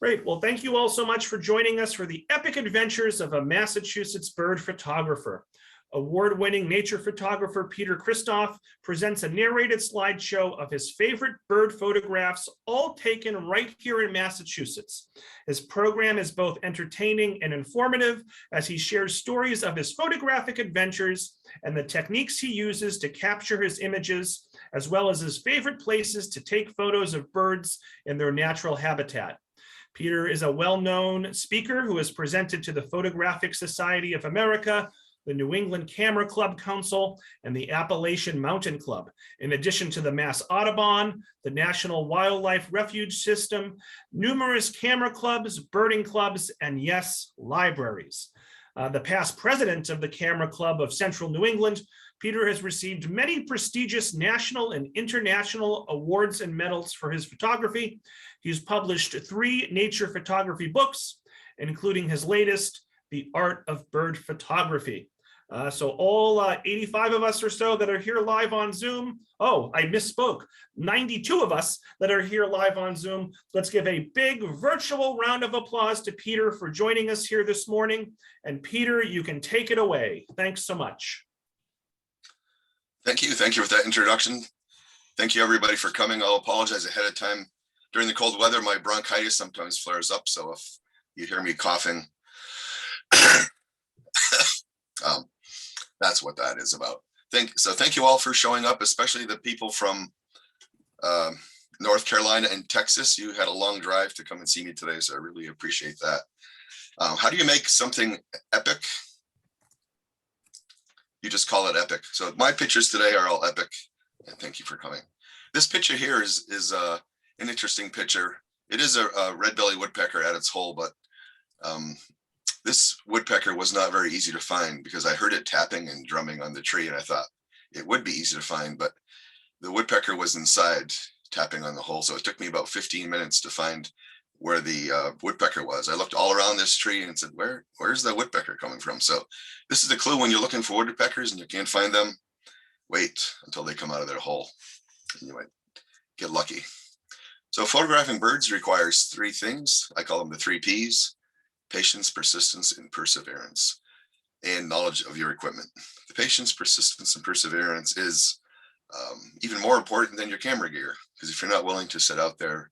Great. Well, thank you all so much for joining us for the epic adventures of a Massachusetts bird photographer. Award-winning nature photographer Peter Christoph presents a narrated slideshow of his favorite bird photographs, all taken right here in Massachusetts. His program is both entertaining and informative as he shares stories of his photographic adventures and the techniques he uses to capture his images, as well as his favorite places to take photos of birds in their natural habitat. Peter is a well-known speaker who has presented to the Photographic Society of America, the New England Camera Club Council, and the Appalachian Mountain Club, in addition to the Mass Audubon, the National Wildlife Refuge System, numerous camera clubs, birding clubs, and yes, libraries. The past president of the Camera Club of Central New England, Peter has received many prestigious national and international awards and medals for his photography. He's published 3 nature photography books, including his latest, The Art of Bird Photography. So all 85 of us or so that are here live on Zoom. Oh, I misspoke. 92 of us that are here live on Zoom. Let's give a big virtual round of applause to Peter for joining us here this morning. And Peter, you can take it away. Thanks so much. Thank you. Thank you for that introduction. Thank you, everybody, for coming. I'll apologize ahead of time. During the cold weather, my bronchitis sometimes flares up. So if you hear me coughing, that's what that is about. Thank you all for showing up, especially the people from North Carolina and Texas. You had a long drive to come and see me today, so I really appreciate that. How do you make something epic? You just call it epic. So my pictures today are all epic, and thank you for coming. This picture here is an interesting picture. It is a red-bellied woodpecker at its hole, but this woodpecker was not very easy to find because I heard it tapping and drumming on the tree, and I thought it would be easy to find, but the woodpecker was inside tapping on the hole. So it took me about 15 minutes to find where the woodpecker was. I looked all around this tree and said, where's the woodpecker coming from? So this is the clue when you're looking for woodpeckers and you can't find them, wait until they come out of their hole and you might get lucky. So photographing birds requires 3 things. I call them the 3 Ps: patience, persistence, and perseverance, and knowledge of your equipment. The patience, persistence, and perseverance is even more important than your camera gear, because if you're not willing to sit out there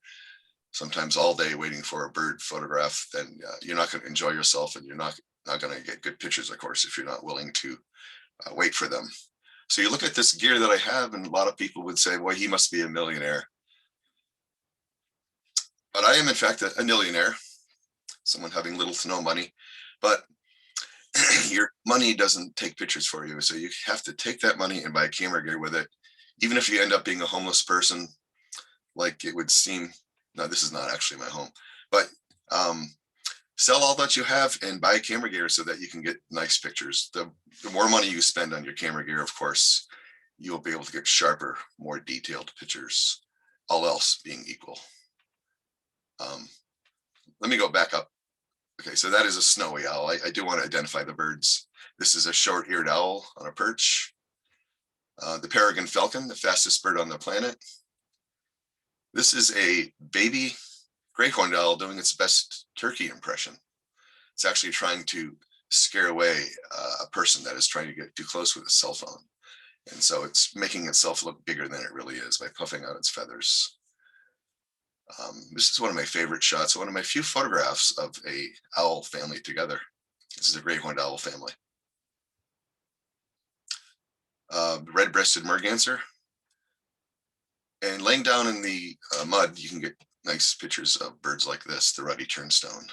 sometimes all day waiting for a bird photograph, then you're not going to enjoy yourself, and you're not going to get good pictures, of course, if you're not willing to wait for them. So you look at this gear that I have, and a lot of people would say, well, he must be a millionaire. But I am, in fact, a millionaire, someone having little to no money. But your money doesn't take pictures for you. So you have to take that money and buy camera gear with it. Even if you end up being a homeless person, like it would seem. No, this is not actually my home, but sell all that you have and buy camera gear so that you can get nice pictures. The more money you spend on your camera gear, of course, you'll be able to get sharper, more detailed pictures, all else being equal. Let me go back up. Okay, so that is a snowy owl. I do want to identify the birds. This is a short-eared owl on a perch. The Peregrine Falcon, the fastest bird on the planet. This is a baby great horned owl doing its best turkey impression. It's actually trying to scare away a person that is trying to get too close with a cell phone. And so it's making itself look bigger than it really is by puffing out its feathers. This is one of my favorite shots, one of my few photographs of a owl family together. This is a great horned owl family. Red-breasted merganser. And laying down in the mud, you can get nice pictures of birds like this, the ruddy turnstone.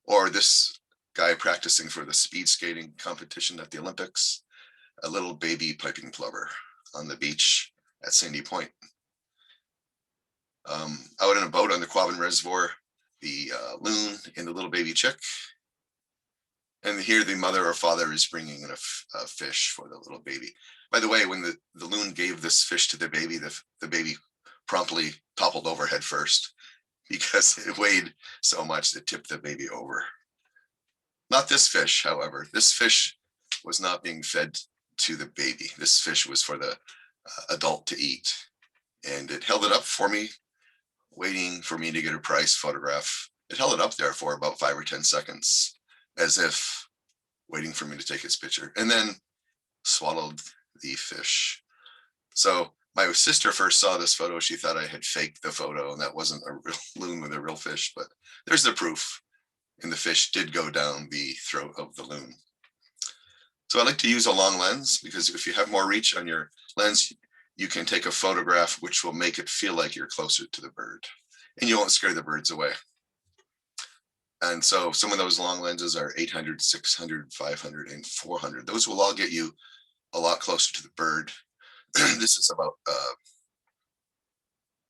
Or this guy practicing for the speed skating competition at the Olympics, a little baby piping plover on the beach at Sandy Point. Out in a boat on the Quabbin Reservoir, the loon and the little baby chick. And here the mother or father is bringing in a fish for the little baby. By the way, when the loon gave this fish to the baby promptly toppled over head first because it weighed so much it tipped the baby over. Not this fish, however. This fish was not being fed to the baby. This fish was for the adult to eat. And it held it up for me waiting for me to get a price photograph. It held it up there for about 5 or 10 seconds, as if waiting for me to take its picture, and then swallowed the fish. So my sister first saw this photo. She thought I had faked the photo, and that wasn't a real loon with a real fish, but there's the proof. And the fish did go down the throat of the loon. So I like to use a long lens, because if you have more reach on your lens, you can take a photograph which will make it feel like you're closer to the bird, and you won't scare the birds away. And so some of those long lenses are 800, 600, 500, and 400. Those will all get you a lot closer to the bird. This is about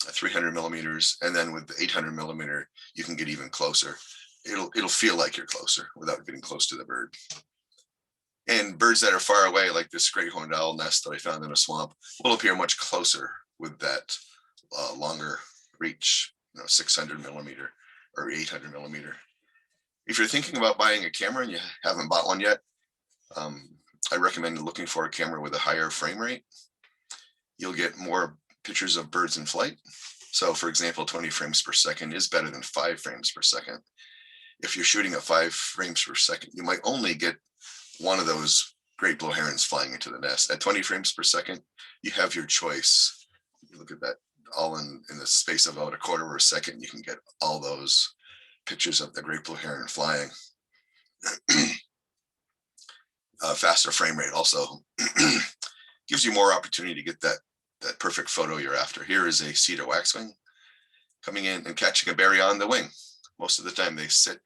300 millimeters. And then with the 800 millimeter, you can get even closer. It'll feel like you're closer without getting close to the bird. And birds that are far away, like this great horned owl nest that I found in a swamp, will appear much closer with that longer reach, 600 millimeter or 800 millimeter. If you're thinking about buying a camera and you haven't bought one yet, I recommend looking for a camera with a higher frame rate. You'll get more pictures of birds in flight. So for example, 20 frames per second is better than 5 frames per second. If you're shooting at 5 frames per second, you might only get one of those great blue herons flying into the nest. At 20 frames per second, you have your choice. You look at that, all in the space of about a quarter of a second, you can get all those pictures of the great blue heron flying. Faster frame rate also gives you more opportunity to get that perfect photo you're after. Here is a cedar waxwing coming in and catching a berry on the wing. Most of the time they sit,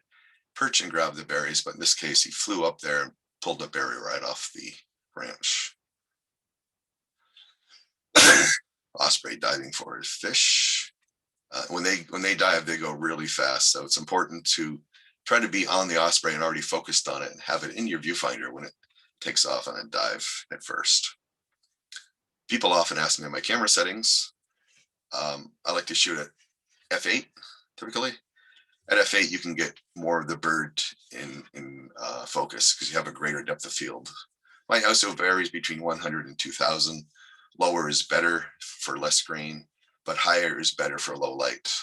perch, and grab the berries, but in this case he flew up there and pulled a berry right off the branch. Osprey diving for his fish. When they dive, they go really fast, so it's important to try to be on the osprey and already focused on it, and have it in your viewfinder when it takes off on a dive at first. People often ask me my camera settings. I like to shoot at f8 typically. At f8, you can get more of the bird in focus, because you have a greater depth of field. My ISO varies between 100 and 2000. Lower is better for less grain, but higher is better for low light.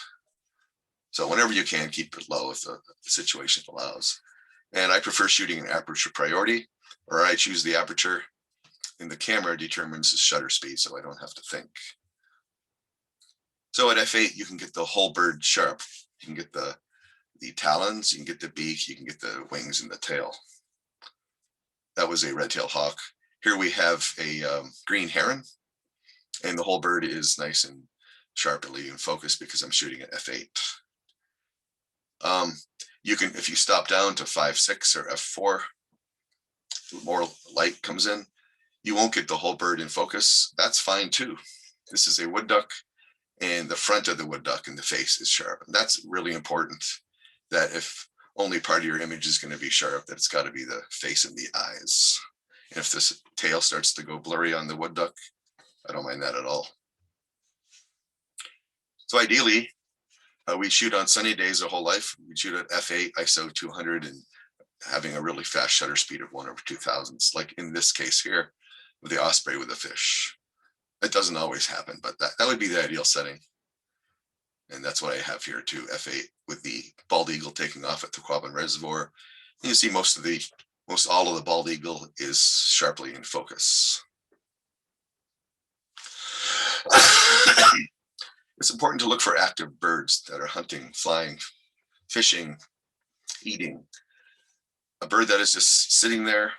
So whenever you can, keep it low if the situation allows. And I prefer shooting in aperture priority, or I choose the aperture, and the camera determines the shutter speed, so I don't have to think. So at f8, you can get the whole bird sharp. You can get the talons, you can get the beak, you can get the wings and the tail. That was a red-tailed hawk. Here we have a green heron, and the whole bird is nice and sharply in focus because I'm shooting at f8. You can, if you stop down to 5.6 or f4, more light comes in, you won't get the whole bird in focus. That's fine too. This is a wood duck, and the front of the wood duck and the face is sharp. And that's really important, that if only part of your image is going to be sharp, that it's got to be the face and the eyes. And if this tail starts to go blurry on the wood duck, I don't mind that at all. So ideally, we shoot on sunny days the whole life. We shoot at f8, ISO 200, and having a really fast shutter speed of 1/2000, like in this case here with the osprey with the fish. That doesn't always happen, but that would be the ideal setting. And that's what I have here too, f8, with the bald eagle taking off at the Quabbin Reservoir. You see most all of the bald eagle is sharply in focus. It's important to look for active birds that are hunting, flying, fishing, eating. A bird that is just sitting there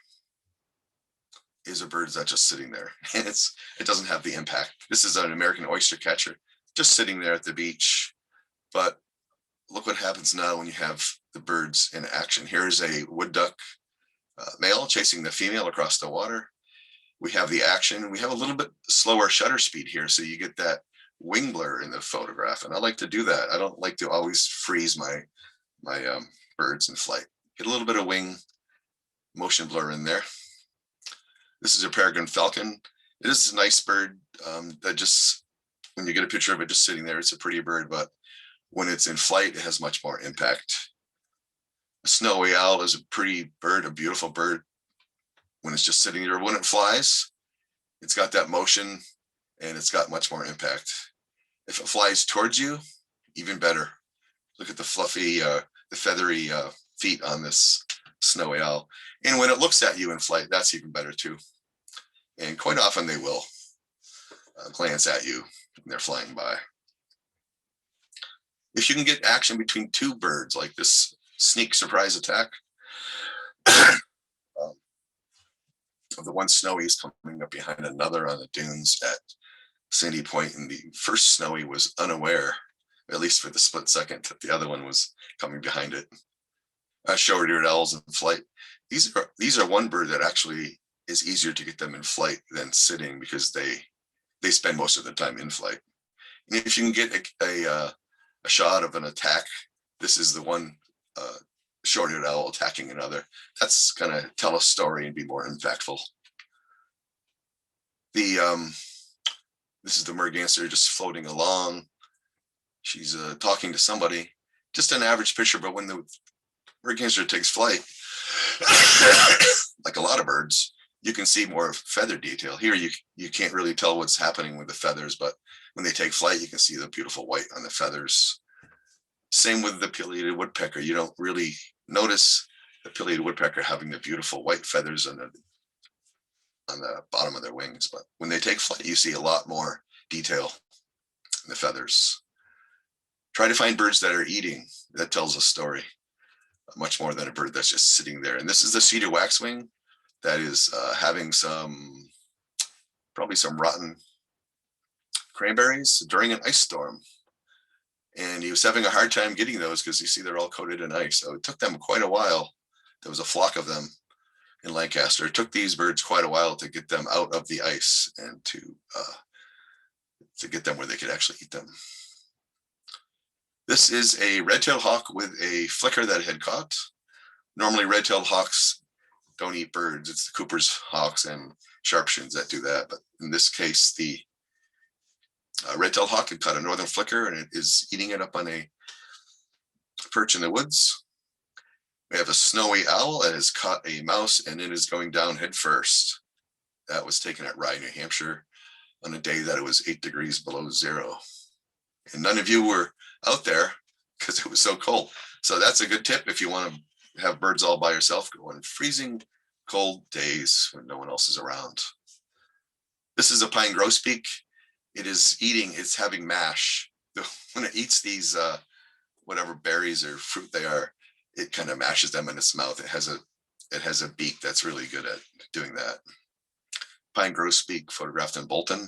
is a bird that's just sitting there, and it doesn't have the impact. This is an American oyster catcher just sitting there at the beach. But look what happens now when you have the birds in action. Here's a wood duck male chasing the female across the water. We have the action. We have a little bit slower shutter speed here, so you get that wing blur in the photograph. And I like to do that. I don't like to always freeze my birds in flight. Get a little bit of wing motion blur in there. This is a Peregrine Falcon. It is a nice bird that just, when you get a picture of it just sitting there, it's a pretty bird, but when it's in flight, it has much more impact. A snowy owl is a pretty bird, a beautiful bird when it's just sitting there. When it flies, it's got that motion and it's got much more impact. If it flies towards you, even better. Look at the fluffy, the feathery feet on this snowy owl. And when it looks at you in flight, that's even better too. And quite often they will glance at you when they're flying by. If you can get action between two birds, like this sneak surprise attack, the one snowy is coming up behind another on the dunes at Sandy Point, and the first snowy was unaware, at least for the split second, that the other one was coming behind it. Short-eared owls in flight. These are one bird that actually is easier to get them in flight than sitting, because they spend most of the time in flight. And if you can get a shot of an attack, this is the one short-eared owl attacking another. That's gonna tell a story and be more impactful. This is the merganser just floating along. She's talking to somebody. Just an average picture, but when the merganser takes flight, like a lot of birds, you can see more feather detail. Here, you can't really tell what's happening with the feathers, but when they take flight, you can see the beautiful white on the feathers. Same with the pileated woodpecker. You don't really notice the pileated woodpecker having the beautiful white feathers on the bottom of their wings, but when they take flight, you see a lot more detail in the feathers. Try to find birds that are eating. That tells a story much more than a bird that's just sitting there. And this is the cedar waxwing that is having probably some rotten cranberries during an ice storm. And he was having a hard time getting those because you see they're all coated in ice. So it took them quite a while. There was a flock of them in Lancaster. It took these birds quite a while to get them out of the ice and to get them where they could actually eat them. This is a red-tailed hawk with a flicker that it had caught. Normally red-tailed hawks don't eat birds. It's the Cooper's hawks and sharpshoons that do that. But in this case, the red-tailed hawk had caught a northern flicker and it is eating it up on a perch in the woods. We have a snowy owl that has caught a mouse and it is going down head first. That was taken at Rye, New Hampshire on a day that it was 8 degrees below zero. And none of you were out there because it was so cold. So that's a good tip if you want to have birds all by yourself, go on freezing cold days when no one else is around. This is a pine grosbeak. It is eating, it's having mash. When it eats these whatever berries or fruit they are, it kind of mashes them in its mouth. It has a beak that's really good at doing that. Pine grosbeak photographed in Bolton.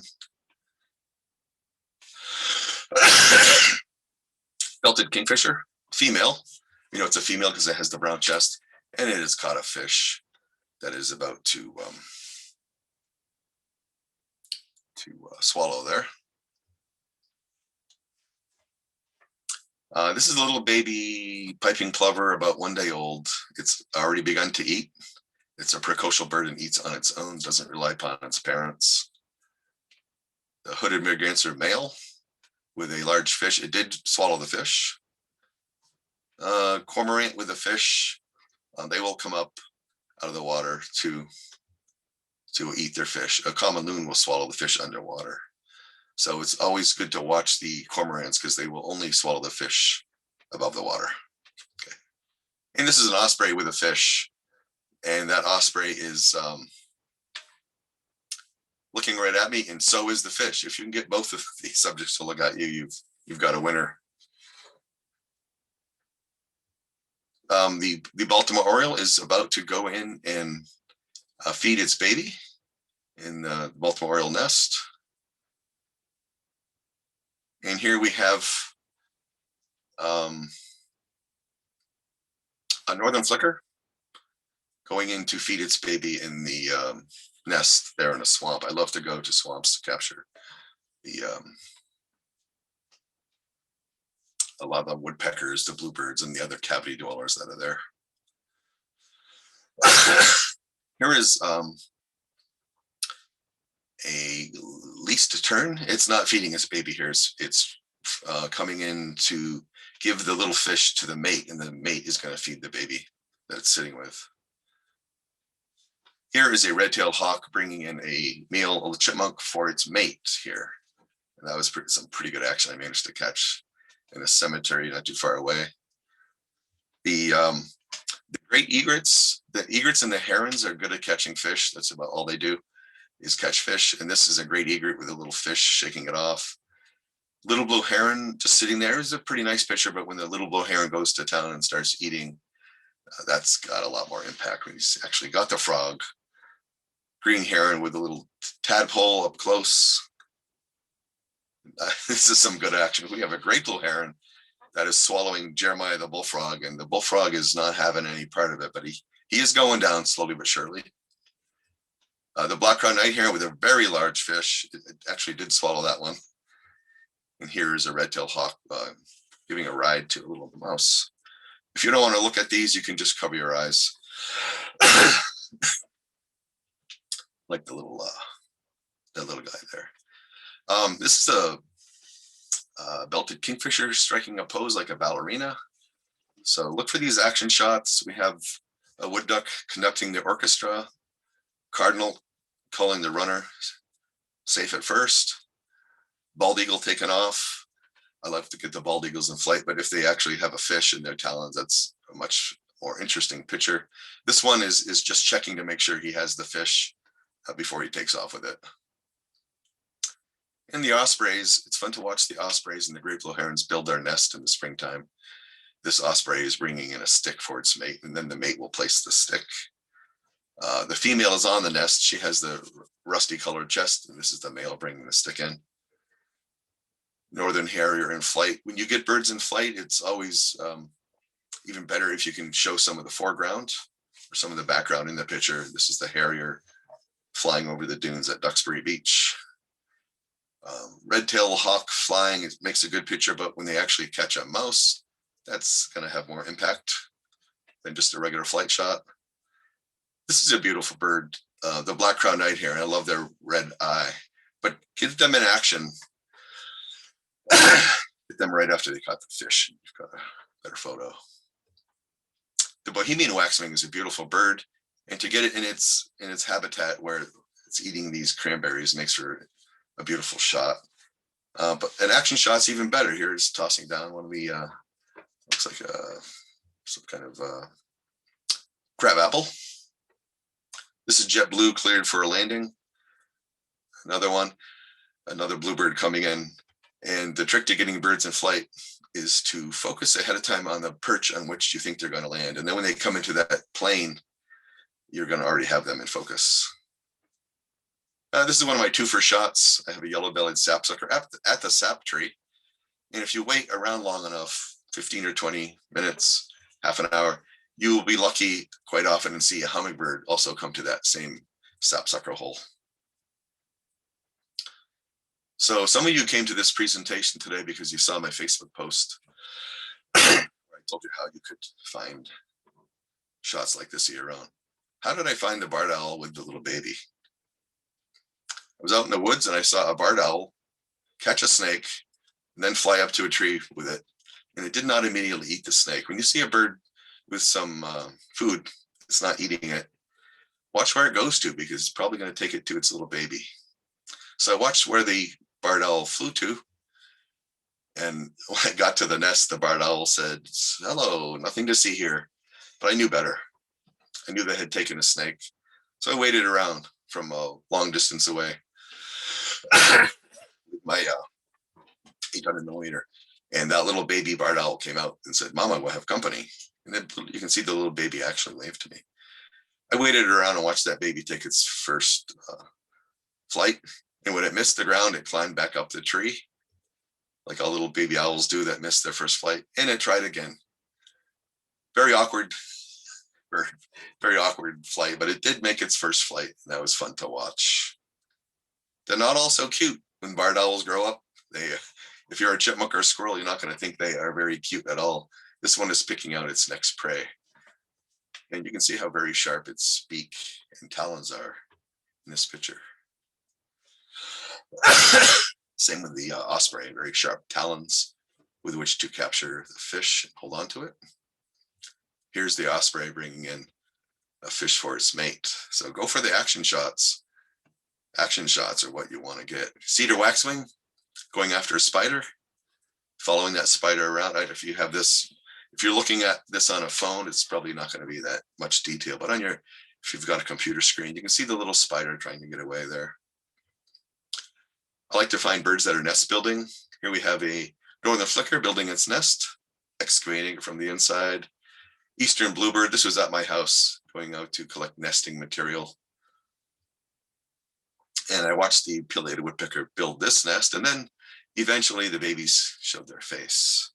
Belted kingfisher, female. You know it's a female because it has the brown chest, and it has caught a fish that is about to swallow there. This is a little baby piping plover, about 1 day old. It's already begun to eat. It's a precocial bird and eats on its own, doesn't rely upon its parents. The hooded merganser male with a large fish. It did swallow the fish. Cormorant with a fish. They will come up out of the water to eat their fish. A common loon will swallow the fish underwater. So it's always good to watch the cormorants because they will only swallow the fish above the water. Okay. And this is an osprey with a fish. And that osprey is looking right at me, and so is the fish. If you can get both of these subjects to look at you, you've got a winner. The Baltimore Oriole is about to go in and feed its baby in the Baltimore Oriole nest. And here we have a northern flicker going in to feed its baby in the nest there in a swamp. I love to go to swamps to capture a lot of the woodpeckers, the bluebirds, and the other cavity dwellers that are there. Here is a least to turn. It's not feeding its baby here. It's coming in to give the little fish to the mate, and the mate is going to feed the baby that it's sitting with. Here is a red-tailed hawk bringing in a male chipmunk for its mate here. And that was some pretty good action. I managed to catch in a cemetery not too far away. The great egrets, and the herons are good at catching fish. That's about all they do, is catch fish. And this is a great egret with a little fish shaking it off. Little blue heron just sitting there is a pretty nice picture, but when the little blue heron goes to town and starts eating, that's got a lot more impact when he's actually got the frog. Green heron with a little tadpole up close. This is some good action. We have a great blue heron that is swallowing Jeremiah the bullfrog, and the bullfrog is not having any part of it, but he is going down slowly but surely. The black-crowned night heron with a very large fish, it actually did swallow that one. And here is a red-tailed hawk giving a ride to a little mouse. If you don't want to look at these, you can just cover your eyes. Like the little guy there. This is a belted kingfisher striking a pose like a ballerina. So look for these action shots. We have a wood duck conducting the orchestra, cardinal calling the runner safe at first, bald eagle taken off. I love to get the bald eagles in flight, but if they actually have a fish in their talons, that's a much more interesting picture. This one is just checking to make sure he has the fish before he takes off with it. And the ospreys, it's fun to watch the ospreys and the great blue herons build their nest in the springtime. This osprey is bringing in a stick for its mate, and then the mate will place the stick. The female is on the nest. She has the rusty colored chest, and this is the male bringing the stick in. Northern Harrier in flight. When you get birds in flight, it's always even better if you can show some of the foreground or some of the background in the picture. This is the Harrier flying over the dunes at Duxbury Beach. Red-tailed hawk flying, it makes a good picture, but when they actually catch a mouse, that's going to have more impact than just a regular flight shot. This is a beautiful bird, the black-crowned night heron. I love their red eye, but get them in action. Get them right after they caught the fish. You've got a better photo. The Bohemian waxwing is a beautiful bird, and to get it in its habitat where it's eating these cranberries makes for a beautiful shot. But an action shot's even better. Here it's tossing down one of the looks like some kind of crab apple. This is jet blue cleared for a landing. Another one, another bluebird coming in. And the trick to getting birds in flight is to focus ahead of time on the perch on which you think they're going to land. And then when they come into that plane, you're going to already have them in focus. This is one of my two first shots. I have a yellow-bellied sapsucker at the sap tree. And if you wait around long enough, 15 or 20 minutes, half an hour, you will be lucky quite often and see a hummingbird also come to that same sapsucker hole. So some of you came to this presentation today because you saw my Facebook post where I told you how you could find shots like this of your own. How did I find the barred owl with the little baby? I was out in the woods and I saw a barred owl catch a snake and then fly up to a tree with it. And it did not immediately eat the snake. When you see a bird with some food, it's not eating it, watch where it goes to, because it's probably going to take it to its little baby. So I watched where the barred owl flew to. And when I got to the nest, the barred owl said, "Hello, nothing to see here." But I knew better. I knew they had taken a snake. So I waited around from a long distance away with my 800 millimeter. And that little baby barred owl came out and said, "Mama, we'll have company." And then you can see the little baby actually waved to me. I waited around and watched that baby take its first flight. And when it missed the ground, it climbed back up the tree, like all little baby owls do that miss their first flight. And it tried again. Very awkward, very awkward flight, but it did make its first flight. And that was fun to watch. They're not all so cute when barred owls grow up. If you're a chipmunk or a squirrel, you're not going to think they are very cute at all. This one is picking out its next prey. And you can see how very sharp its beak and talons are in this picture. Same with the osprey, very sharp talons with which to capture the fish and hold on to it. Here's the osprey bringing in a fish for its mate. So go for the action shots. Action shots are what you want to get. Cedar waxwing going after a spider. following that spider around. If you have this, if you're looking at this on a phone, it's probably not going to be that much detail, but if you've got a computer screen, you can see the little spider trying to get away there. I like to find birds that are nest building. Here we have a northern flicker building its nest, excavating from the inside. Eastern bluebird, this was at my house, going out to collect nesting material. And I watched the pileated woodpecker build this nest, and then eventually the babies showed their face.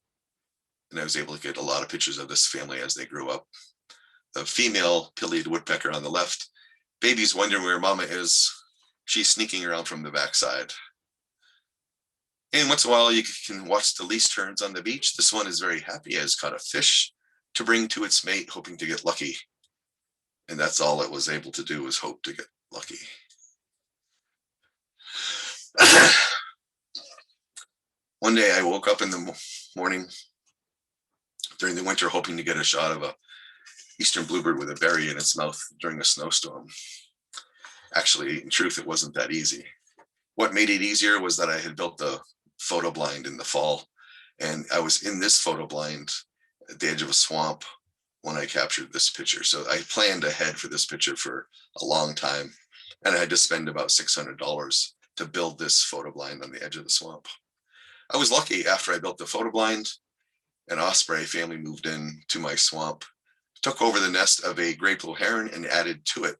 And I was able to get a lot of pictures of this family as they grew up. The female pileated woodpecker on the left, baby's wondering where mama is. She's sneaking around from the backside. And once in a while, you can watch the least terns on the beach. This one is very happy. It has caught a fish to bring to its mate, hoping to get lucky. And that's all it was able to do, was hope to get lucky. One day I woke up in the morning during the winter, hoping to get a shot of a eastern bluebird with a berry in its mouth during a snowstorm. Actually, in truth, it wasn't that easy. What made it easier was that I had built the photo blind in the fall, and I was in this photo blind at the edge of a swamp when I captured this picture. So I planned ahead for this picture for a long time, and I had to spend about $600 to build this photo blind on the edge of the swamp. I was lucky. After I built the photo blind, an osprey family moved in to my swamp, took over the nest of a gray pool heron and added to it.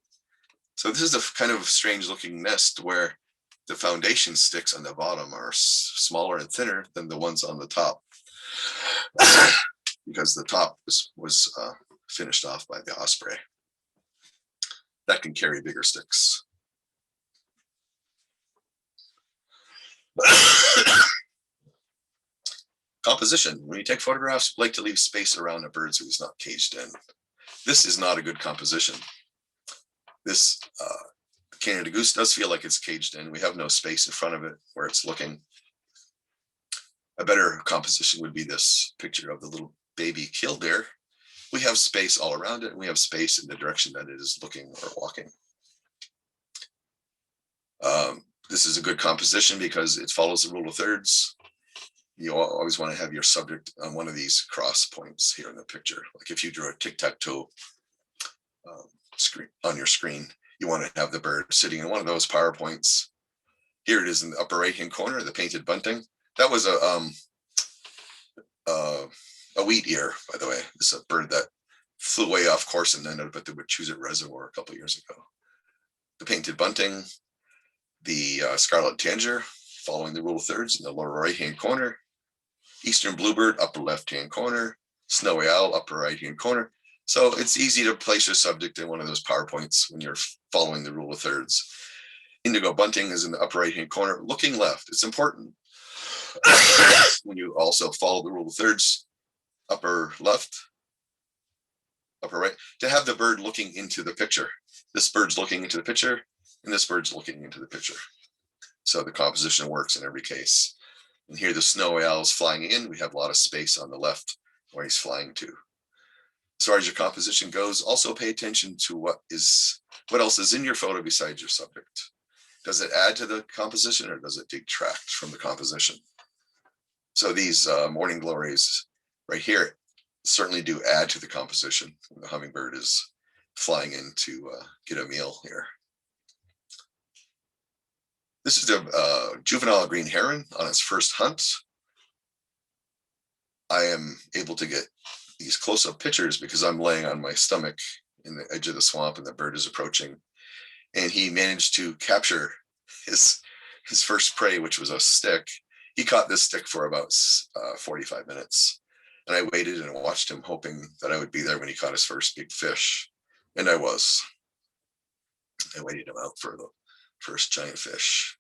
So this is a kind of strange looking nest where the foundation sticks on the bottom are smaller and thinner than the ones on the top, because the top was finished off by the osprey. That can carry bigger sticks. Composition. When you take photographs, you like to leave space around a bird so he's not caged in. This is not a good composition. This Canada goose does feel like it's caged in. We have no space in front of it where it's looking. A better composition would be this picture of the little baby killdeer. We have space all around it, and we have space in the direction that it is looking or walking. This is a good composition because it follows the rule of thirds. You always want to have your subject on one of these cross points here in the picture. Like if you drew a tic-tac-toe screen on your screen, you want to have the bird sitting in one of those power points. Here it is in the upper right-hand corner, the painted bunting. That was a wheat ear, by the way. This is a bird that flew way off course and ended up at the Wachusett Reservoir a couple of years ago. The painted bunting, the scarlet tanager, following the rule of thirds in the lower right-hand corner, eastern bluebird, upper left-hand corner, snowy owl, upper right-hand corner. So it's easy to place your subject in one of those PowerPoints when you're following the rule of thirds. Indigo bunting is in the upper right-hand corner, looking left. It's important when you also follow the rule of thirds, upper left, upper right, to have the bird looking into the picture. This bird's looking into the picture, and this bird's looking into the picture. So the composition works in every case. And here the snowy owl is flying in. We have a lot of space on the left where he's flying to. As far as your composition goes, also pay attention to what else is in your photo besides your subject. Does it add to the composition or does it detract from the composition? So these morning glories right here certainly do add to the composition. The hummingbird is flying in to get a meal here. This is the juvenile green heron on its first hunt. I am able to get these close-up pictures because I'm laying on my stomach in the edge of the swamp and the bird is approaching. And he managed to capture his first prey, which was a stick. He caught this stick for about 45 minutes. And I waited and watched him, hoping that I would be there when he caught his first big fish. And I was. I waited him out for the first giant fish.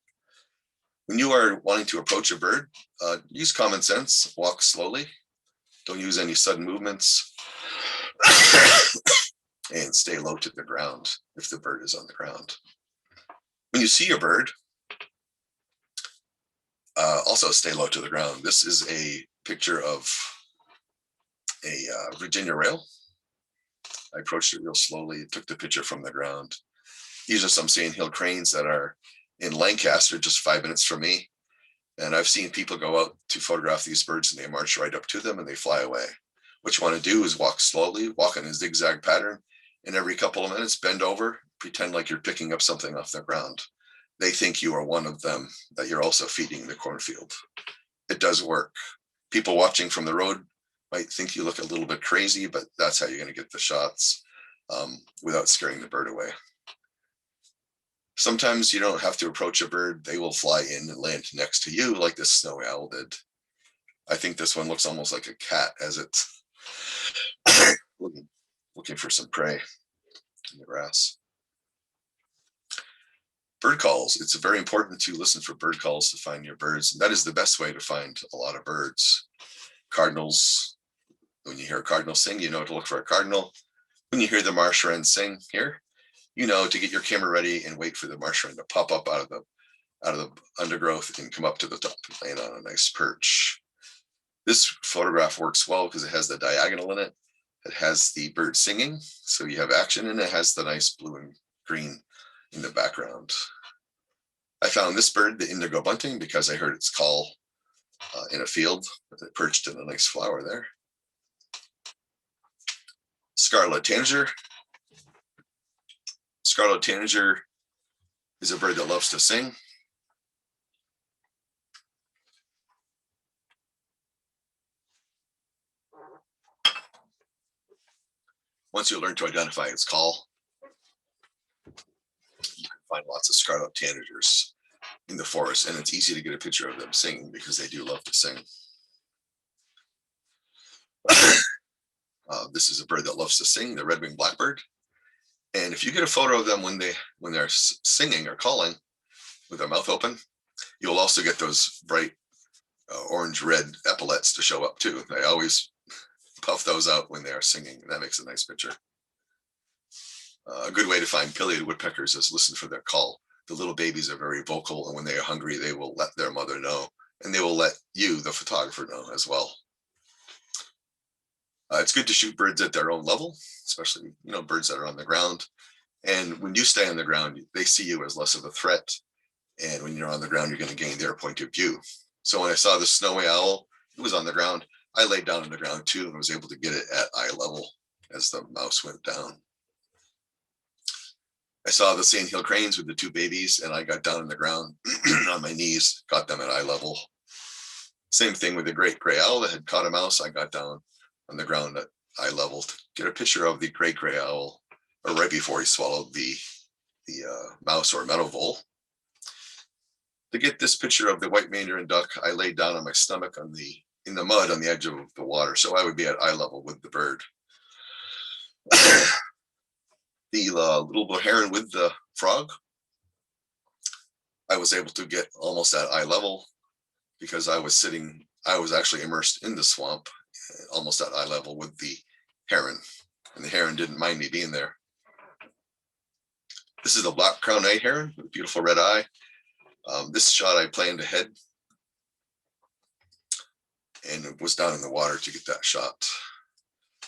When you are wanting to approach a bird, use common sense, walk slowly. Don't use any sudden movements. And stay low to the ground if the bird is on the ground. When you see a bird, also stay low to the ground. This is a picture of a Virginia rail. I approached it real slowly, took the picture from the ground. These are some sandhill cranes that are in Lancaster, just 5 minutes from me. And I've seen people go out to photograph these birds and they march right up to them and they fly away. What you want to do is walk slowly, walk in a zigzag pattern, and every couple of minutes bend over, pretend like you're picking up something off the ground. They think you are one of them, that you're also feeding the cornfield. It does work. People watching from the road might think you look a little bit crazy, but that's how you're going to get the shots without scaring the bird away. Sometimes you don't have to approach a bird. They will fly in and land next to you like this snowy owl did. I think this one looks almost like a cat as it's looking for some prey in the grass. Bird calls. It's very important to listen for bird calls to find your birds. And that is the best way to find a lot of birds. Cardinals, when you hear a cardinal sing, you know to look for a cardinal. When you hear the marsh wren sing here, you know to get your camera ready and wait for the marsh wren to pop up out of the undergrowth and come up to the top and land on a nice perch. This photograph works well because it has the diagonal in it. It has the bird singing, so you have action, and it has the nice blue and green in the background. I found this bird, the indigo bunting, because I heard its call in a field. It perched in a nice flower there. Scarlet tanager. Scarlet tanager is a bird that loves to sing. Once you learn to identify its call, you can find lots of scarlet tanagers in the forest, and it's easy to get a picture of them singing because they do love to sing. This is a bird that loves to sing, the red-winged blackbird. And if you get a photo of them when they're singing or calling with their mouth open, you'll also get those bright orange-red epaulets to show up too. They always puff those out when they are singing. That makes a nice picture. A good way to find pileated woodpeckers is listen for their call. The little babies are very vocal, and when they are hungry, they will let their mother know, and they will let you, the photographer, know as well. It's good to shoot birds at their own level, especially birds that are on the ground. And when you stay on the ground, they see you as less of a threat. And when you're on the ground, you're going to gain their point of view. So when I saw the snowy owl, it was on the ground. I laid down on the ground too and was able to get it at eye level as the mouse went down. I saw the sandhill cranes with the two babies, and I got down on the ground on my knees, got them at eye level. Same thing with the great gray owl that had caught a mouse. I got down on the ground at eye level to get a picture of the great gray owl, or right before he swallowed the mouse or meadow vole. To get this picture of the white mandarin duck, I laid down on my stomach in the mud on the edge of the water, so I would be at eye level with the bird. The little blue heron with the frog, I was able to get almost at eye level because I was actually immersed in the swamp, almost at eye level with the heron, and the heron didn't mind me being there. This is a black crowned night heron with a beautiful red eye. This shot I planned ahead and it was down in the water to get that shot.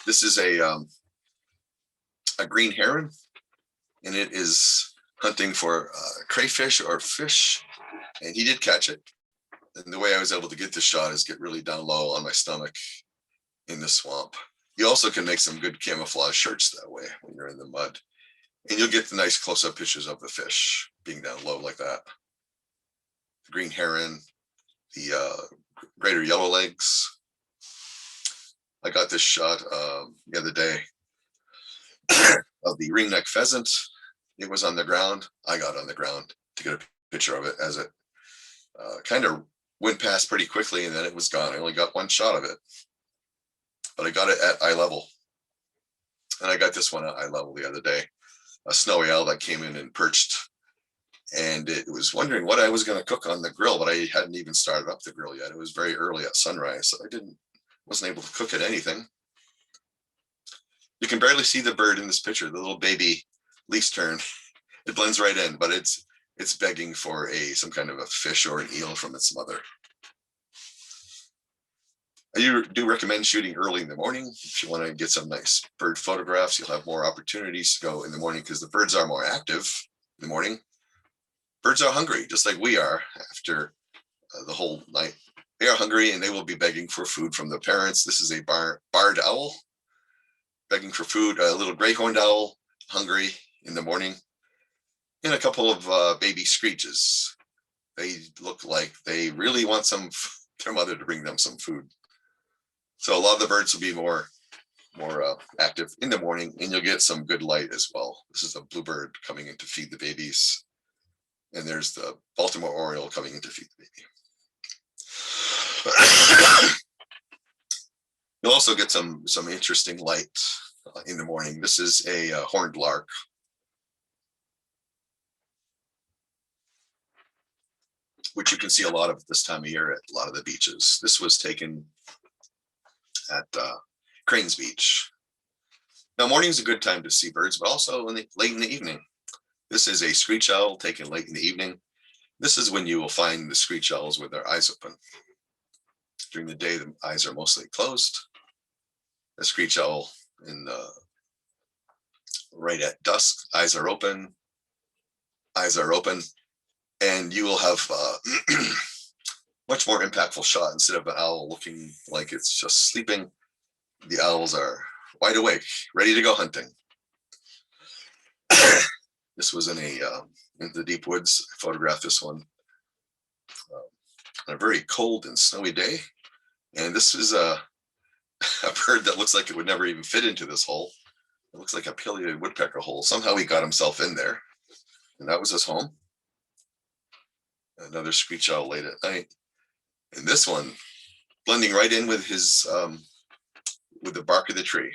This is a green heron, and it is hunting for crayfish or fish, and he did catch it. And the way I was able to get this shot is get really down low on my stomach in the swamp. You also can make some good camouflage shirts that way when you're in the mud, and you'll get the nice close-up pictures of the fish being down low like that. The green heron, the greater yellowlegs. I got this shot the other day of the ringneck pheasant. It was on the ground. I got on the ground to get a picture of it as it kind of went past pretty quickly, and then it was gone. I only got one shot of it, but I got it at eye level. And I got this one at eye level the other day, a snowy owl that came in and perched, and it was wondering what I was going to cook on the grill, but I hadn't even started up the grill yet. It was very early at sunrise, so I wasn't able to cook it anything. You can barely see the bird in this picture, the little baby leaf tern. It blends right in, but it's begging for some kind of a fish or an eel from its mother. I do recommend shooting early in the morning. If you want to get some nice bird photographs, you'll have more opportunities to go in the morning because the birds are more active in the morning. Birds are hungry, just like we are after the whole night. They are hungry and they will be begging for food from their parents. This is a barred owl begging for food, a little gray horned owl hungry in the morning, and a couple of baby screeches. They look like they really want their mother to bring them some food. So a lot of the birds will be more active in the morning, and you'll get some good light as well. This is a bluebird coming in to feed the babies, and there's the Baltimore Oriole coming in to feed the baby. You'll also get some interesting light in the morning. This is a horned lark. Which you can see a lot of this time of year at a lot of the beaches. This was taken at Cranes Beach. Now, morning is a good time to see birds, but also late in the evening. This is a screech owl taken late in the evening. This is when you will find the screech owls with their eyes open. During the day, the eyes are mostly closed. A screech owl right at dusk, eyes are open, and you will have much more impactful shot. Instead of an owl looking like it's just sleeping, the owls are wide awake, ready to go hunting. This was in the deep woods. I photographed this one on a very cold and snowy day. And this is a bird that looks like it would never even fit into this hole. It looks like a pileated woodpecker hole. Somehow he got himself in there, and that was his home. Another screech owl late at night. And this one blending right in with his with the bark of the tree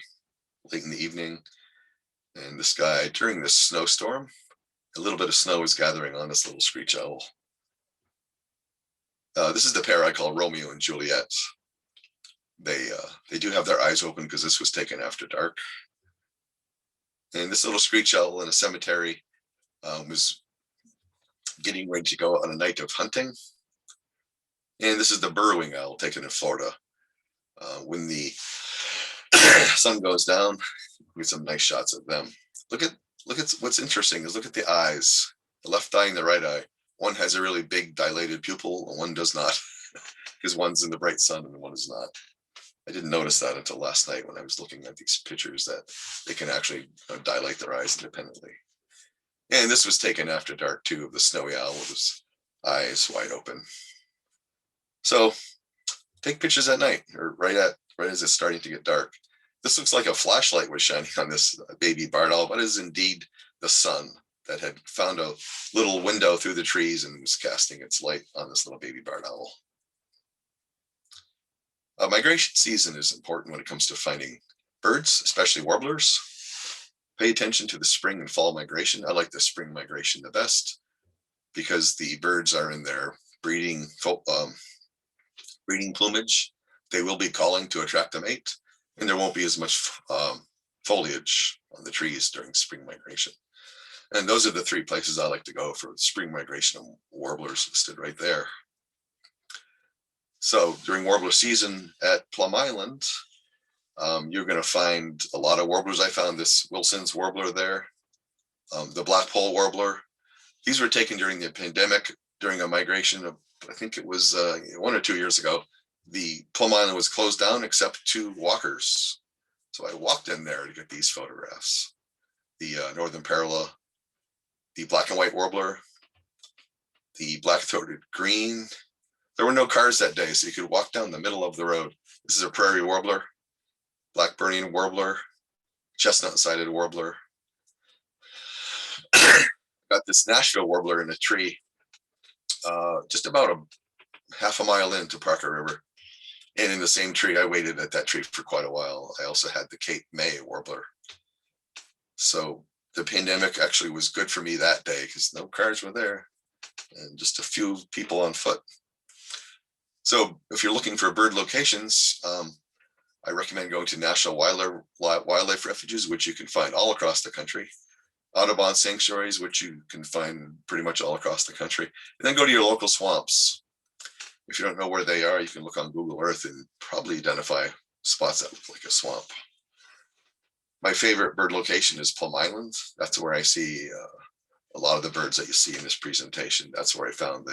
late in the evening. And this guy during this snowstorm, a little bit of snow is gathering on this little screech owl. This is the pair I call Romeo and Juliet. They do have their eyes open because this was taken after dark. And this little screech owl in a cemetery was getting ready to go on a night of hunting. And this is the burrowing owl taken in Florida. When the sun goes down, we get some nice shots of them. Look at what's interesting is look at the eyes, the left eye and the right eye. One has a really big dilated pupil and one does not, because one's in the bright sun and one is not. I didn't notice that until last night when I was looking at these pictures, that they can actually dilate their eyes independently. And this was taken after dark too, of the snowy owl with his eyes wide open. So take pictures at night or right as it's starting to get dark. This looks like a flashlight was shining on this baby barred owl, but it is indeed the sun that had found a little window through the trees and was casting its light on this little baby barred owl. Migration season is important when it comes to finding birds, especially warblers. Pay attention to the spring and fall migration. I like the spring migration the best because the birds are in their breeding plumage. They will be calling to attract a mate, and there won't be as much foliage on the trees during spring migration. And those are the three places I like to go for spring migration of warblers listed right there. So during warbler season at Plum Island, you're going to find a lot of warblers. I found this Wilson's warbler there, the Blackpole Warbler. These were taken during the pandemic, during a migration of, I think it was 1 or 2 years ago. The Plum Island was closed down except 2 walkers. So I walked in there to get these photographs. The Northern Parula, the black and white warbler, the black-throated green. There were no cars that day, so you could walk down the middle of the road. This is a prairie warbler, black burning warbler, chestnut-sided warbler. Got this Nashville warbler in a tree, just about a half a mile into Parker River. And in the same tree, I waited at that tree for quite a while. I also had the Cape May warbler. So the pandemic actually was good for me that day because no cars were there and just a few people on foot. So if you're looking for bird locations, I recommend going to National Wildlife Refuges, which you can find all across the country. Audubon sanctuaries, which you can find pretty much all across the country. And then go to your local swamps. If you don't know where they are, you can look on Google Earth and probably identify spots that look like a swamp. My favorite bird location is Plum Island. That's where I see a lot of the birds that you see in this presentation. That's where I found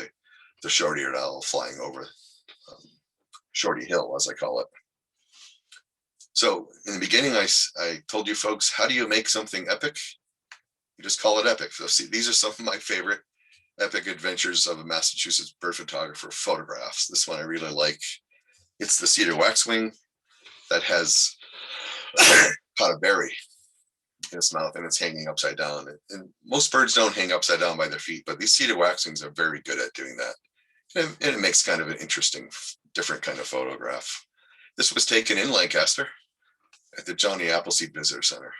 the the short-eared owl flying over Shorty Hill, as I call it. So in the beginning, I told you folks, how do you make something epic? You just call it epic. So see, these are some of my favorite epic adventures of a Massachusetts bird photographer photographs. This one I really like. It's the cedar waxwing that has caught a berry in its mouth and it's hanging upside down. And most birds don't hang upside down by their feet, but these cedar waxwings are very good at doing that. And it makes kind of an interesting, different kind of photograph. This was taken in Lancaster at the Johnny Appleseed Visitor Center.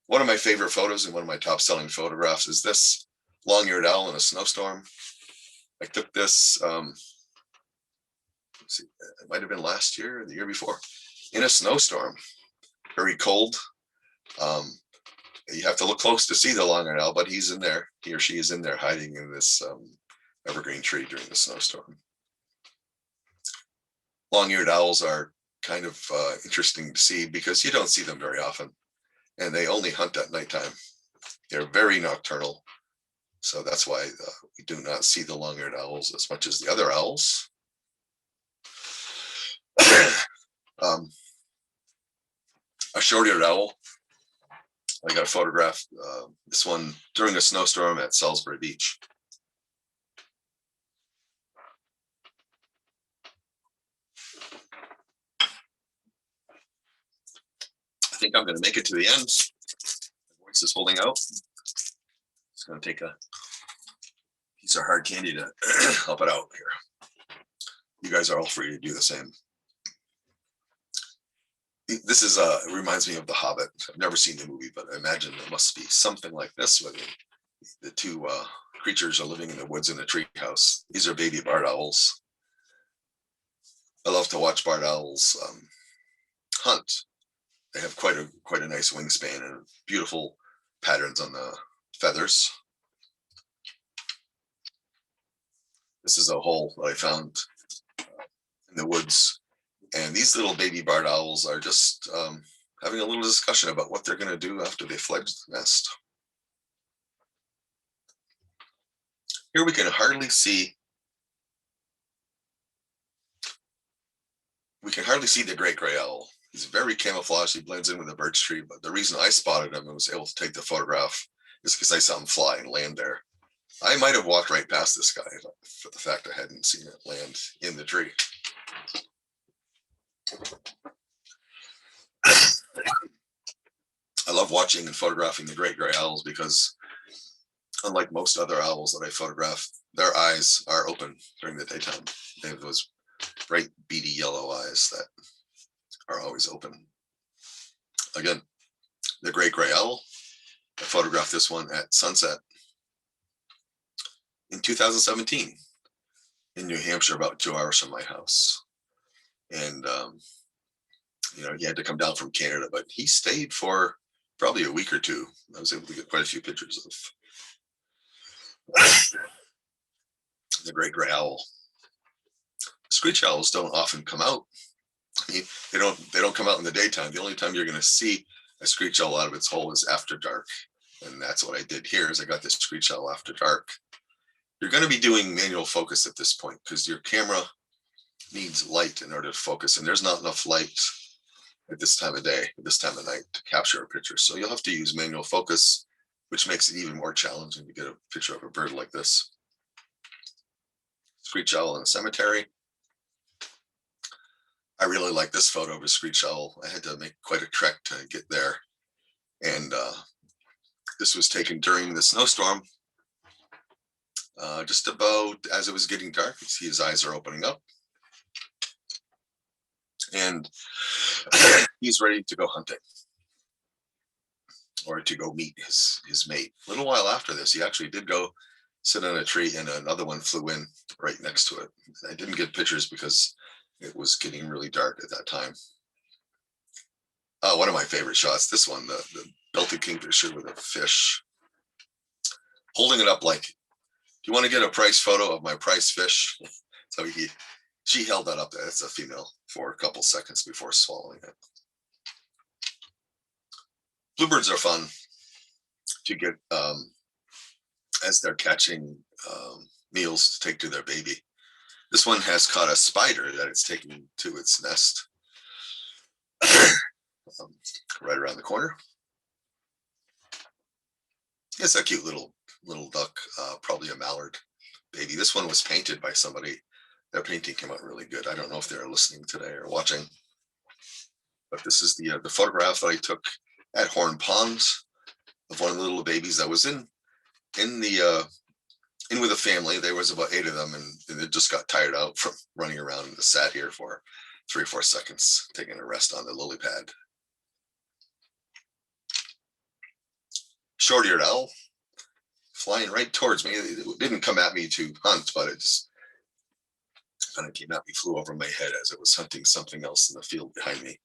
One of my favorite photos and one of my top selling photographs is this long-eared owl in a snowstorm. I took this, let's see, it might have been last year or the year before, in a snowstorm, very cold. You have to look close to see the long-eared owl, but he's in there, he or she is in there hiding in this evergreen tree during the snowstorm. Long-eared owls are kind of interesting to see because you don't see them very often and they only hunt at nighttime. They're very nocturnal. So that's why we do not see the long-eared owls as much as the other owls. A short-eared owl. I got a photograph, this one during a snowstorm at Salisbury Beach. I think I'm going to make it to the end. My voice is holding out. It's going to take a piece of hard candy to help it out here. You guys are all free to do the same. This is it reminds me of The Hobbit. I've never seen the movie, but I imagine there must be something like this where the two creatures are living in the woods in a tree house. These are baby barred owls. I love to watch barred owls hunt. They have quite a nice wingspan and beautiful patterns on the feathers. This is a hole that I found in the woods. And these little baby barred owls are just having a little discussion about what they're going to do after they fledge the nest. Here we can hardly see the great gray owl. He's very camouflaged. He blends in with the birch tree. But the reason I spotted him and was able to take the photograph is because I saw him fly and land there. I might have walked right past this guy for the fact I hadn't seen it land in the tree. I love watching and photographing the great gray owls because unlike most other owls that I photograph, their eyes are open during the daytime. They have those bright beady yellow eyes that are always open. Again, the great gray owl. I photographed this one at sunset in 2017 in New Hampshire, about 2 hours from my house. And you know, he had to come down from Canada, but he stayed for probably a week or two. I was able to get quite a few pictures of the great gray owl. Screech owls don't often come out. I mean, they don't come out in the daytime. The only time you're going to see a screech owl out of its hole is after dark, and that's what I did here. Is I got this screech owl after dark. You're going to be doing manual focus at this point because your camera needs light in order to focus, and there's not enough light at this time of day, at this time of night, to capture a picture. So you'll have to use manual focus, which makes it even more challenging to get a picture of a bird like this. Screech owl in a cemetery. I really like this photo of a screech owl. I had to make quite a trek to get there. And this was taken during the snowstorm. Just about as it was getting dark, you see his eyes are opening up. And he's ready to go hunting or to go meet his mate. A little while after this, he actually did go sit on a tree and another one flew in right next to it. I didn't get pictures because it was getting really dark at that time. One of my favorite shots, this one, the belted kingfisher with a fish, holding it up like, do you want to get a price photo of my prize fish? So she held that up there. That's a female for a couple seconds before swallowing it. Bluebirds are fun to get as they're catching meals to take to their baby. This one has caught a spider that it's taken to its nest. Right around the corner. It's a cute little duck, probably a mallard baby. This one was painted by somebody. Their painting came out really good. I don't know if they're listening today or watching, but this is the photograph that I took at Horn Pond of one of the little babies that was in with a family. There was about 8 of them, and it just got tired out from running around and sat here for 3 or 4 seconds, taking a rest on the lily pad. Short-eared owl flying right towards me. It didn't come at me to hunt, but it just kind of came at me, flew over my head as it was hunting something else in the field behind me.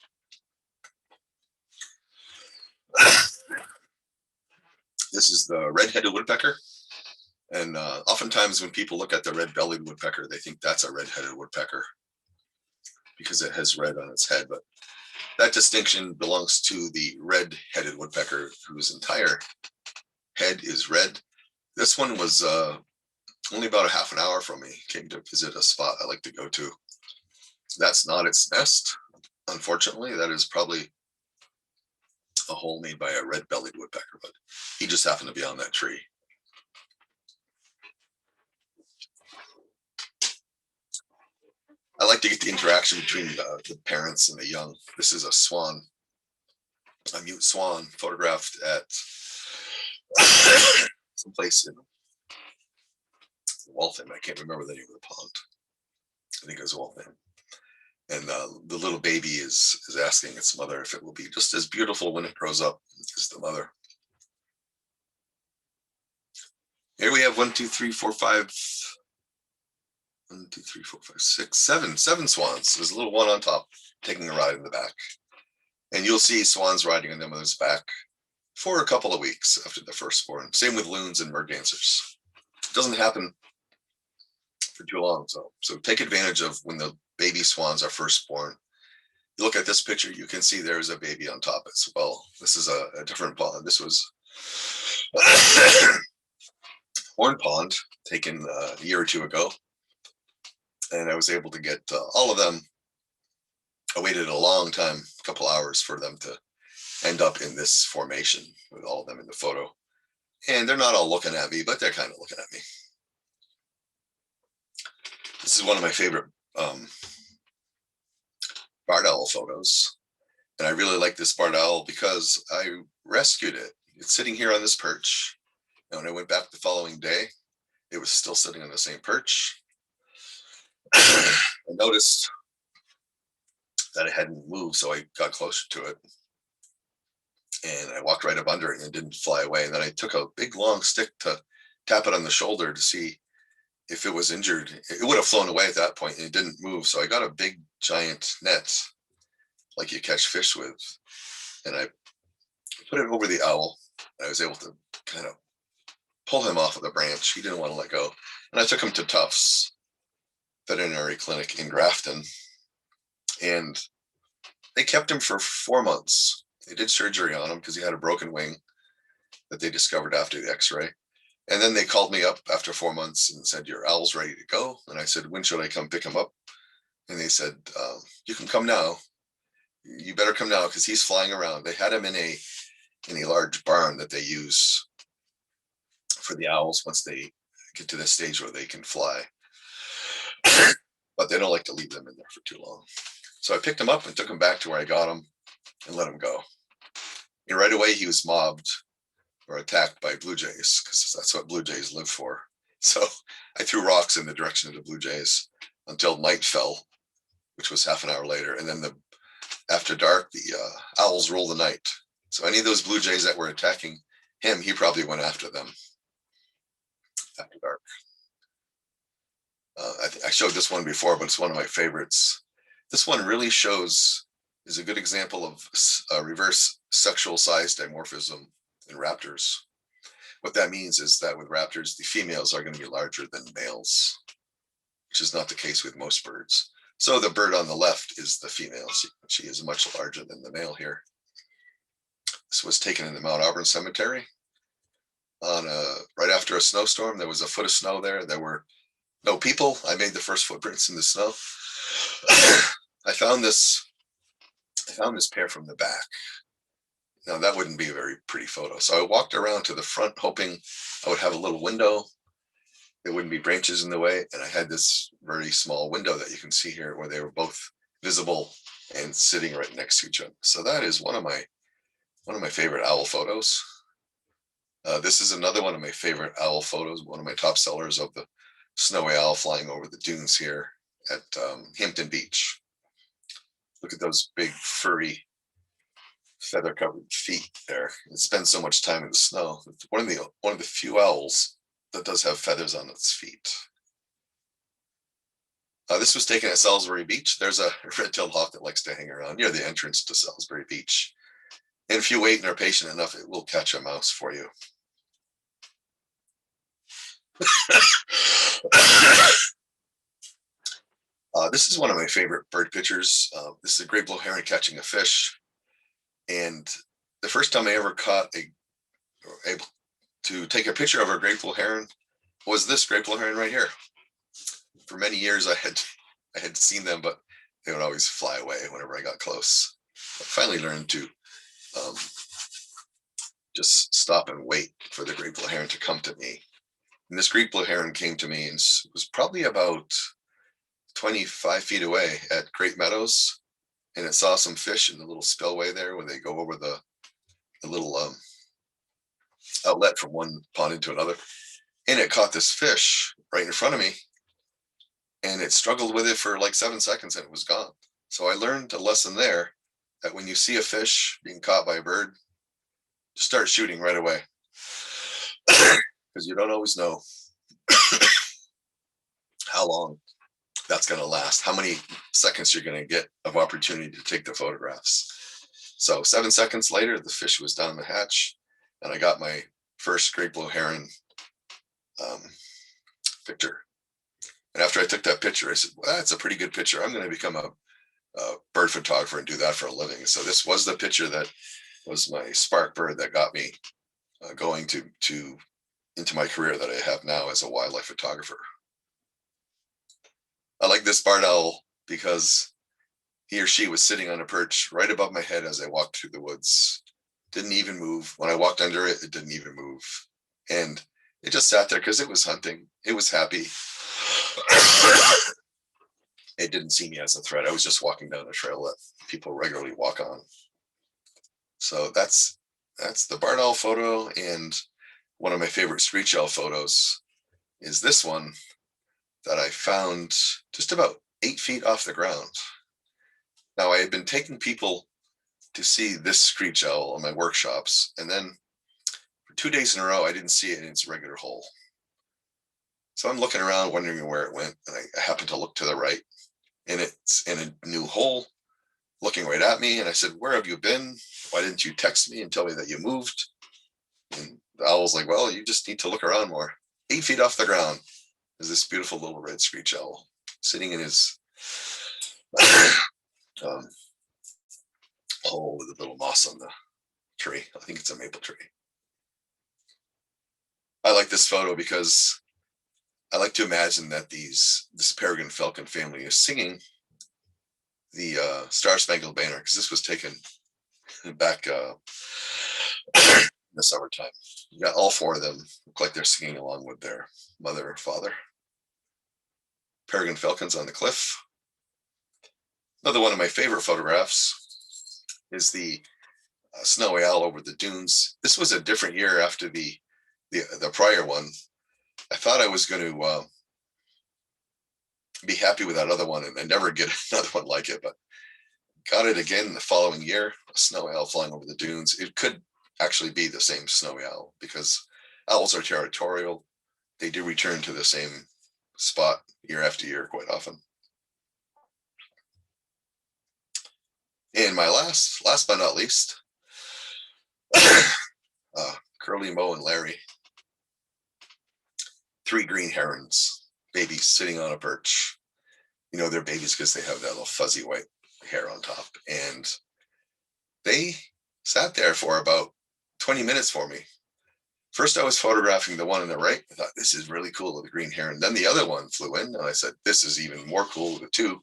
This is the Redheaded Woodpecker. And oftentimes when people look at the red-bellied woodpecker, they think that's a red-headed woodpecker because it has red on its head. But that distinction belongs to the red-headed woodpecker, whose entire head is red. This one was only about a half an hour from me. Came to visit a spot I like to go to. That's not its nest, unfortunately. That is probably a hole made by a red-bellied woodpecker, but he just happened to be on that tree. I like to get the interaction between the parents and the young. This is a swan, a mute swan, photographed at someplace in Waltham. I can't remember the name of the pond. I think it was Waltham. And the little baby is asking its mother if it will be just as beautiful when it grows up as the mother. Here we have 1, 2, 3, 4, 5. 1, 2, 3, 4, 5, 6, 7 swans. There's a little one on top taking a ride in the back. And you'll see swans riding on their mother's back for a couple of weeks after the first born. Same with loons and mergansers. It doesn't happen for too long. So take advantage of when the baby swans are first born. You look at this picture, you can see there's a baby on top as well. This is a different pond. This was Horn Pond, taken a year or 2 ago. And I was able to get all of them. I waited a long time, a couple hours, for them to end up in this formation with all of them in the photo. And they're not all looking at me, but they're kind of looking at me. This is one of my favorite barred owl photos. And I really like this barred owl because I rescued it. It's sitting here on this perch. And when I went back the following day, it was still sitting on the same perch. I noticed that it hadn't moved, so I got closer to it. And I walked right up under it and it didn't fly away. And then I took a big long stick to tap it on the shoulder to see if it was injured. It would have flown away at that point and it didn't move. So I got a big giant net like you catch fish with. And I put it over the owl. I was able to kind of pull him off of the branch. He didn't want to let go. And I took him to Tufts Veterinary Clinic in Grafton. And they kept him for 4 months. They did surgery on him because he had a broken wing that they discovered after the x-ray. And then they called me up after 4 months and said, your owl's ready to go. And I said, when should I come pick him up? And they said, you can come now. You better come now because he's flying around. They had him in a large barn that they use for the owls once they get to the stage where they can fly. But they don't like to leave them in there for too long. So I picked him up and took him back to where I got him and let him go. And right away he was mobbed or attacked by blue jays because that's what blue jays live for. So I threw rocks in the direction of the blue jays until night fell, which was half an hour later. And then after dark, the owls rule the night. So any of those blue jays that were attacking him, he probably went after them after dark. I showed this one before, but it's one of my favorites. This one really is a good example of reverse sexual size dimorphism in raptors. What that means is that with raptors, the females are going to be larger than males, which is not the case with most birds. So the bird on the left is the female. She is much larger than the male here. This was taken in the Mount Auburn Cemetery right after a snowstorm. There was a foot of snow there. There were no people. I made the first footprints in the snow. I found this pair from the back. Now that wouldn't be a very pretty photo. So I walked around to the front hoping I would have a little window. There wouldn't be branches in the way. And I had this very small window that you can see here where they were both visible and sitting right next to each other. So that is one of my favorite owl photos. This is another one of my favorite owl photos, one of my top sellers of the snowy owl flying over the dunes here at Hampton Beach. Look at those big furry feather covered feet there. It spends so much time in the snow. It's one of the few owls that does have feathers on its feet. This was taken at Salisbury Beach. There's a red-tailed hawk that likes to hang around near the entrance to Salisbury Beach. And if you wait and are patient enough, it will catch a mouse for you. This is one of my favorite bird pictures. This is a great blue heron catching a fish. And the first time I ever able to take a picture of a great blue heron was this great blue heron right here. For many years, I had seen them, but they would always fly away whenever I got close. I finally learned to just stop and wait for the great blue heron to come to me. And this great blue heron came to me and was probably about 25 feet away at Great Meadows, and it saw some fish in the little spillway there where they go over the little outlet from one pond into another. And it caught this fish right in front of me, and it struggled with it for like 7 seconds and it was gone. So I learned a lesson there that when you see a fish being caught by a bird, just start shooting right away, because you don't always know how long that's going to last, how many seconds you're going to get of opportunity to take the photographs. So 7 seconds later, the fish was down the hatch, and I got my first great blue heron picture. And after I took that picture, I said, well, that's a pretty good picture. I'm going to become a bird photographer and do that for a living. So this was the picture that was my spark bird that got me going into my career that I have now as a wildlife photographer. I like this barred owl because he or she was sitting on a perch right above my head as I walked through the woods. Didn't even move. When I walked under it, it didn't even move. And it just sat there because it was hunting. It was happy. It didn't see me as a threat. I was just walking down a trail that people regularly walk on. So that's the barred owl photo. And one of my favorite screech owl photos is this one that I found just about 8 feet off the ground. Now, I had been taking people to see this screech owl in my workshops, and then for 2 days in a row, I didn't see it in its regular hole. So I'm looking around, wondering where it went, and I happened to look to the right, and it's in a new hole, looking right at me. And I said, "Where have you been? Why didn't you text me and tell me that you moved?" And the owl's like, "Well, you just need to look around more." 8 feet off the ground is this beautiful little red screech owl sitting in his hole with a little moss on the tree. I think it's a maple tree. I like this photo because I like to imagine that this Peregrine Falcon family is singing the Star Spangled Banner, because this was taken back in the summertime. You got all four of them look like they're singing along with their mother or father. Peregrine Falcons on the cliff. Another one of my favorite photographs is the snowy owl over the dunes. This was a different year after the prior one. I thought I was going to be happy with that other one and never get another one like it, but got it again the following year. A snowy owl flying over the dunes. It could actually be the same snowy owl because owls are territorial. They do return to the same spot year after year quite often. And my last but not least, Curly, Mo, and Larry. 3 green herons, babies sitting on a perch. You know, they're babies because they have that little fuzzy white hair on top. And they sat there for about 20 minutes for me. First, I was photographing the one on the right. I thought, this is really cool with the green heron. Then the other one flew in, and I said, this is even more cool with the two.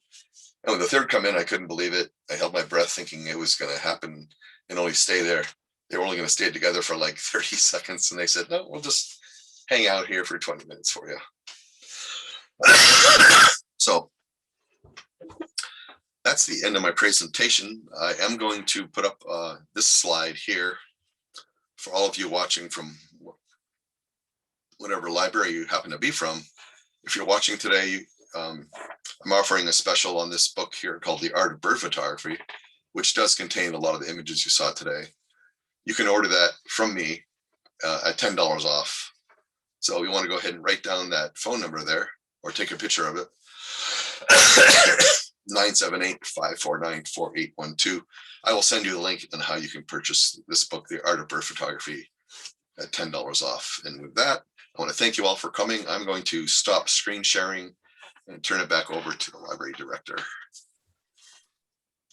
And when the third come in, I couldn't believe it. I held my breath thinking it was going to happen and only stay there. They were only going to stay together for like 30 seconds. And they said, no, we'll just hang out here for 20 minutes for you. So that's the end of my presentation. I am going to put up this slide here for all of you watching from whatever library you happen to be from. If you're watching today, I'm offering a special on this book here called The Art of Bird Photography, which does contain a lot of the images you saw today. You can order that from me at $10 off. So you want to go ahead and write down that phone number there or take a picture of it. 978-549-4812. I will send you the link on how you can purchase this book, The Art of Bird Photography, at $10 off. And with that, I want to thank you all for coming. I'm going to stop screen sharing and turn it back over to the library director.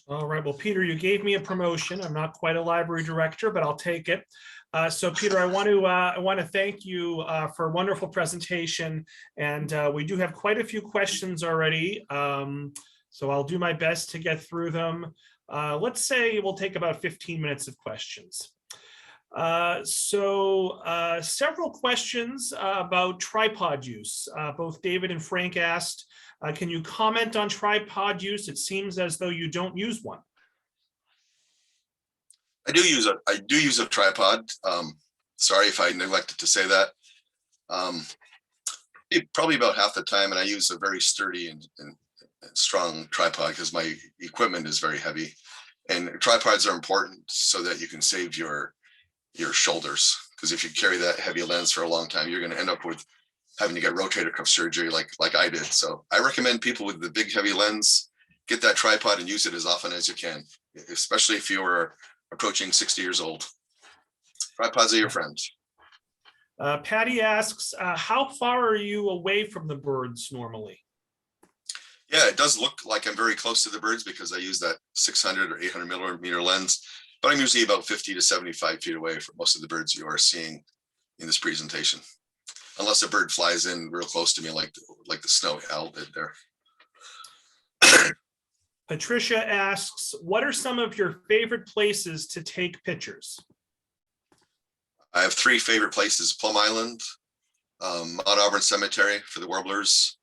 All right. Well, Peter, you gave me a promotion. I'm not quite a library director, but I'll take it. So, Peter, I want to thank you for a wonderful presentation, and we do have quite a few questions already. So I'll do my best to get through them. Let's say we'll take about 15 minutes of questions. Several questions about tripod use. Both David and Frank asked, can you comment on tripod use? It seems as though you don't use one. I do use a tripod. Sorry if I neglected to say that. Probably about half the time, and I use a very sturdy and strong tripod because my equipment is very heavy. And tripods are important so that you can save your shoulders, because if you carry that heavy lens for a long time, you're going to end up with having to get rotator cuff surgery like I did. So I recommend people with the big heavy lens get that tripod and use it as often as you can, especially if you are approaching 60 years old. Tripods are your friends. Patty asks, how far are you away from the birds normally? Yeah, it does look like I'm very close to the birds because I use that 600 or 800 millimeter lens, but I'm usually about 50 to 75 feet away from most of the birds you are seeing in this presentation, unless a bird flies in real close to me like the snow owl did there. Patricia asks, what are some of your favorite places to take pictures? I have three favorite places: Plum Island, Mount Auburn Cemetery for the warblers,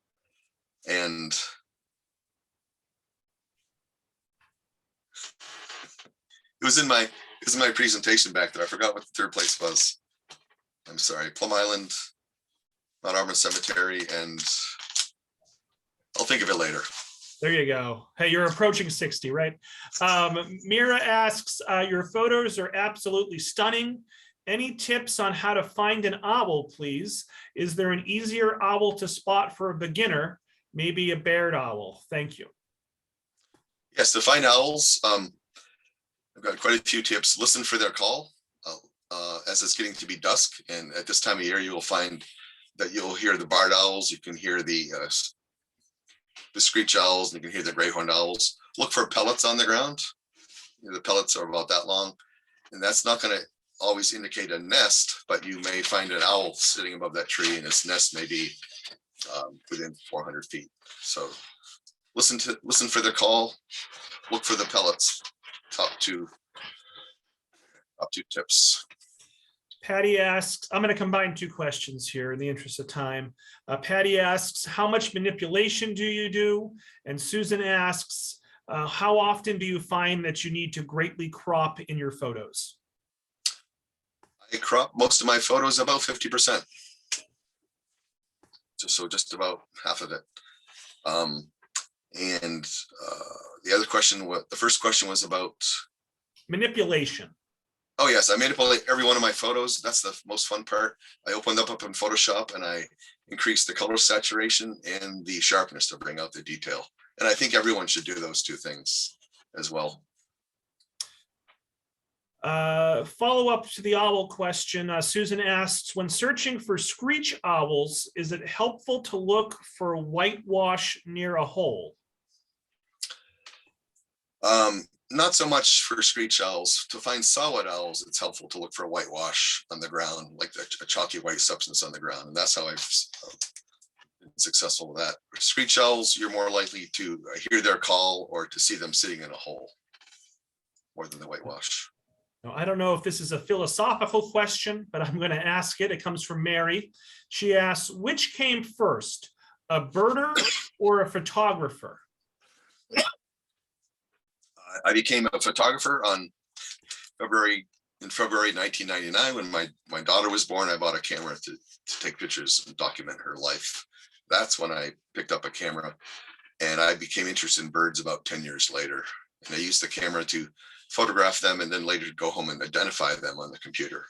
and it was in my presentation back there. I forgot what the third place was. I'm sorry. Plum Island, Mount Auburn Cemetery, and I'll think of it later. There you go. Hey, you're approaching 60, right? Mira asks, your photos are absolutely stunning. Any tips on how to find an owl, please? Is there an easier owl to spot for a beginner? Maybe a Baird owl. Thank you. Yes, to find owls, I've got quite a few tips. Listen for their call as it's getting to be dusk. And at this time of year, you will find that you'll hear the barred owls. You can hear the screech owls, and you can hear the gray horned owls. Look for pellets on the ground. The pellets are about that long, and that's not going to always indicate a nest, but you may find an owl sitting above that tree, and its nest may be within 400 feet. So listen for the call. Look for the pellets. Top two tips. Patty asks, I'm going to combine two questions here in the interest of time. Patty asks, how much manipulation do you do? And Susan asks, how often do you find that you need to greatly crop in your photos? I crop most of my photos about 50%. Just about half of it. And the first question was about manipulation. Oh yes, I manipulate every one of my photos. That's the most fun part. I open them up in Photoshop and I increase the color saturation and the sharpness to bring out the detail. And I think everyone should do those two things as well. Follow up to the owl question. Susan asks, when searching for screech owls, is it helpful to look for whitewash near a hole? Not so much for screech owls. To find solid owls, it's helpful to look for whitewash on the ground, like a chalky white substance on the ground. And that's how I've been successful with that. For screech owls, you're more likely to hear their call or to see them sitting in a hole more than the whitewash. Now, I don't know if this is a philosophical question, but I'm going to ask it. It comes from Mary. She asks, which came first, a birder or a photographer? I became a photographer in February 1999 when my daughter was born. I bought a camera to take pictures and document her life. That's when I picked up a camera, and I became interested in birds about 10 years later. And I used the camera to photograph them and then later go home and identify them on the computer.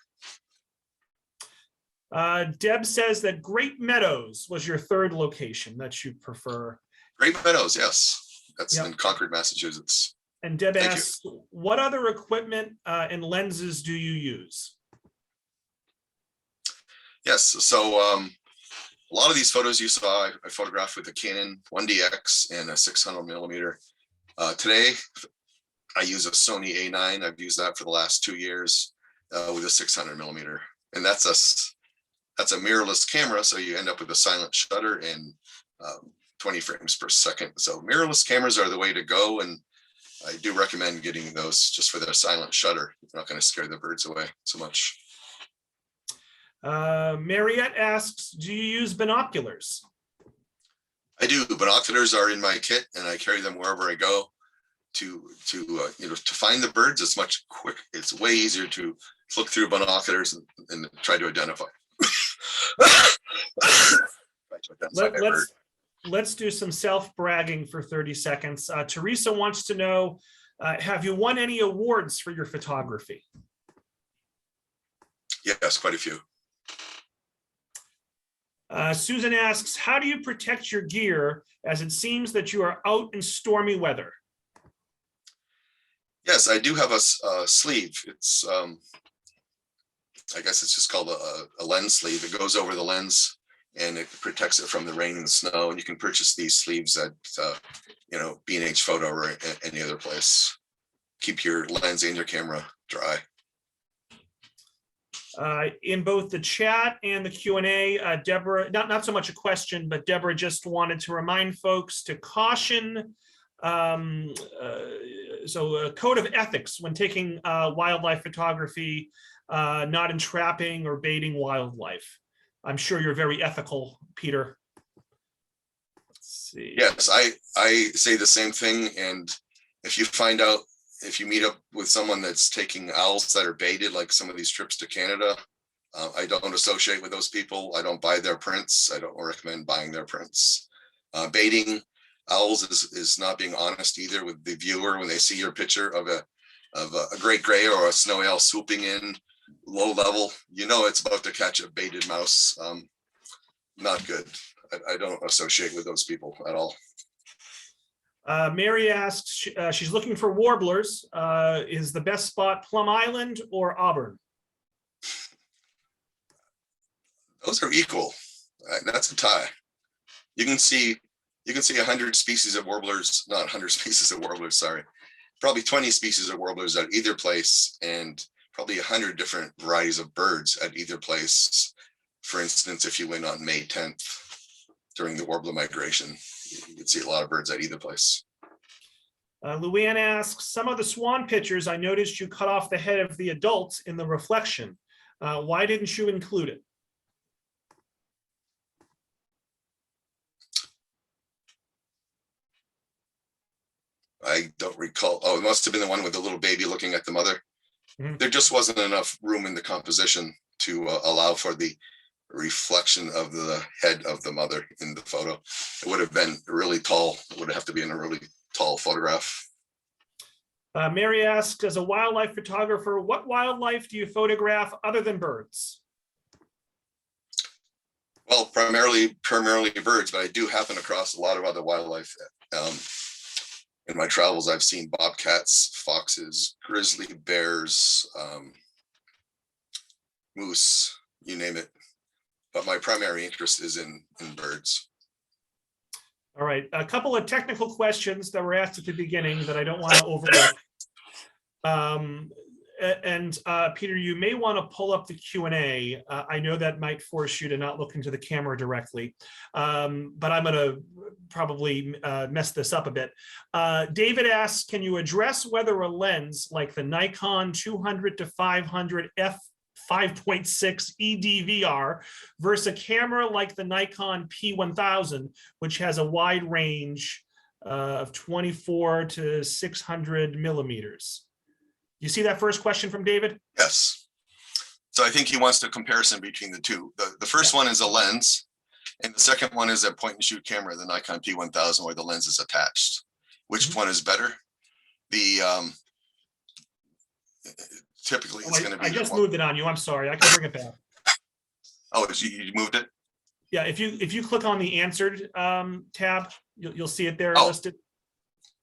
Deb says that Great Meadows was your third location that you prefer. Great Meadows, yes. That's Yep. in Concord, Massachusetts. And Deb Thank asks, what other equipment and lenses do you use? Yes, so a lot of these photos you saw, I photographed with a Canon 1DX and a 600 millimeter. Today, I use a Sony A9. I've used that for the last 2 years with a 600 millimeter. And that's a mirrorless camera, so you end up with a silent shutter and 20 frames per second. So mirrorless cameras are the way to go, and I do recommend getting those just for their silent shutter. It's not going to scare the birds away so much. Mariette asks, do you use binoculars? I do. Binoculars are in my kit, and I carry them wherever I go. To find the birds, it's much quick. It's way easier to look through binoculars and try to identify. Let's do some self-bragging for 30 seconds. Teresa wants to know, have you won any awards for your photography? Yes, quite a few. Susan asks, how do you protect your gear as it seems that you are out in stormy weather? Yes, I do have a sleeve. It's, I guess it's just called a lens sleeve. It goes over the lens and it protects it from the rain and the snow. And you can purchase these sleeves at, B&H Photo or any other place. Keep your lens and your camera dry. In both the chat and the Q&A, Deborah, not so much a question, but Deborah just wanted to remind folks to caution. So a code of ethics when taking wildlife photography, not entrapping or baiting wildlife. I'm sure you're very ethical, Peter. Let's see. Yes, I say the same thing. And if you meet up with someone that's taking owls that are baited, like some of these trips to Canada, I don't associate with those people. I don't buy their prints. I don't recommend buying their prints. Baiting owls is not being honest either with the viewer when they see your picture of a great gray or a snowy owl swooping in low level. It's about to catch a baited mouse. Not good. I don't associate with those people at all. Mary asks, she's looking for warblers. Is the best spot Plum Island or Auburn? Those are equal. That's a tie. You can see 100 species of warblers, not 100 species of warblers, sorry. Probably 20 species of warblers at either place, and probably 100 different varieties of birds at either place. For instance, if you went on May 10th during the warbler migration, you'd see a lot of birds at either place. Luann asks, some of the swan pictures, I noticed you cut off the head of the adult in the reflection. Why didn't you include it? I don't recall. Oh, it must have been the one with the little baby looking at the mother. Mm-hmm. There just wasn't enough room in the composition to allow for the reflection of the head of the mother in the photo. It would have been really tall. It would have to be in a really tall photograph. Mary asks, as a wildlife photographer, what wildlife do you photograph other than birds? Well, primarily birds, but I do happen across a lot of other wildlife. In my travels, I've seen bobcats, foxes, grizzly bears, moose, you name it. But my primary interest is in birds. All right, a couple of technical questions that were asked at the beginning that I don't want to overlook. Peter, you may want to pull up the Q&A. I know that might force you to not look into the camera directly, but I'm going to probably mess this up a bit. David asks, can you address whether a lens like the Nikon 200 to 500 f5.6 EDVR versus a camera like the Nikon P1000, which has a wide range of 24 to 600 millimeters? You see that first question from David? Yes. So I think he wants the comparison between the two. The first one is a lens, and the second one is a point and shoot camera, the Nikon P1000, where the lens is attached. Which one is better? The typically it's going to be. I just moved it on you. I'm sorry. I can bring it back. Oh, you moved it? Yeah. If you click on the answered tab, you'll see it there listed.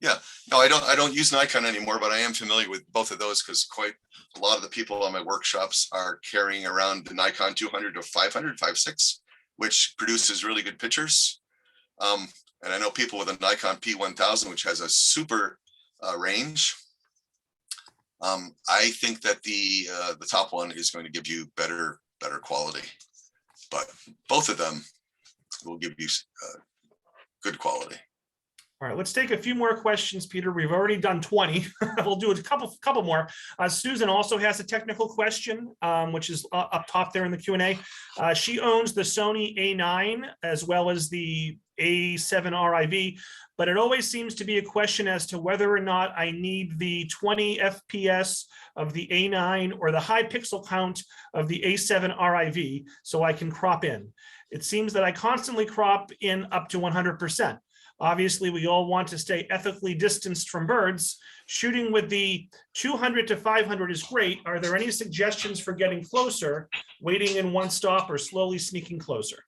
Yeah, no, I don't use Nikon anymore, but I am familiar with both of those because quite a lot of the people on my workshops are carrying around the Nikon 200 to 500, 5.6, which produces really good pictures. And I know people with a Nikon P1000, which has a super range. I think that the top one is going to give you better quality, but both of them will give you good quality. All right, let's take a few more questions, Peter. We've already done 20. We'll do a couple more. Susan also has a technical question, which is up top there in the Q&A. She owns the Sony A9 as well as the A7 RIV, but it always seems to be a question as to whether or not I need the 20 FPS of the A9 or the high pixel count of the A7 RIV so I can crop in. It seems that I constantly crop in up to 100%. Obviously, we all want to stay ethically distanced from birds. Shooting with the 200 to 500 is great. Are there any suggestions for getting closer, waiting in one stop, or slowly sneaking closer?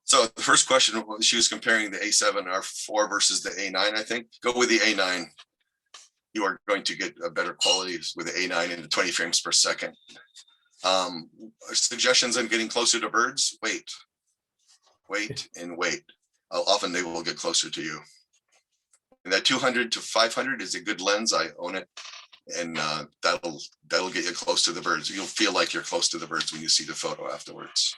So the first question, she was comparing the A7 R4 versus the A9, I think. Go with the A9. You are going to get a better quality with the A9 in the 20 frames per second. Suggestions on getting closer to birds? Wait and wait. Often they will get closer to you. And that 200 to 500 is a good lens. I own it, and that'll get you close to the birds. You'll feel like you're close to the birds when you see the photo afterwards.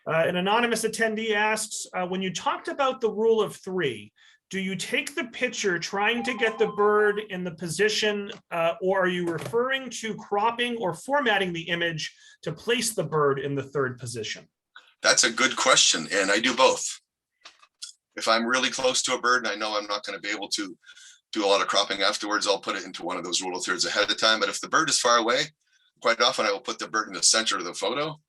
An anonymous attendee asks, when you talked about the rule of 3, do you take the picture trying to get the bird in the position, or are you referring to cropping or formatting the image to place the bird in the third position? That's a good question, and I do both. If I'm really close to a bird and I know I'm not going to be able to do a lot of cropping afterwards, I'll put it into one of those rule of thirds ahead of time. But if the bird is far away, quite often I will put the bird in the center of the photo,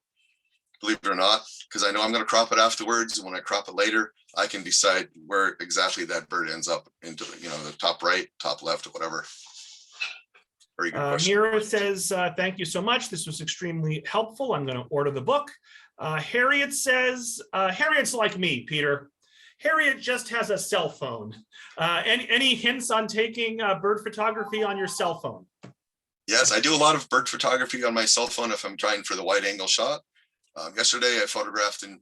believe it or not, because I know I'm going to crop it afterwards. And when I crop it later, I can decide where exactly that bird ends up into, the top right, top left, or whatever. Very good question. Mira says, thank you so much. This was extremely helpful. I'm going to order the book. Harriet says, Harriet's like me, Peter. Harriet just has a cell phone. Any hints on taking bird photography on your cell phone? Yes, I do a lot of bird photography on my cell phone if I'm trying for the wide angle shot. Yesterday, I photographed an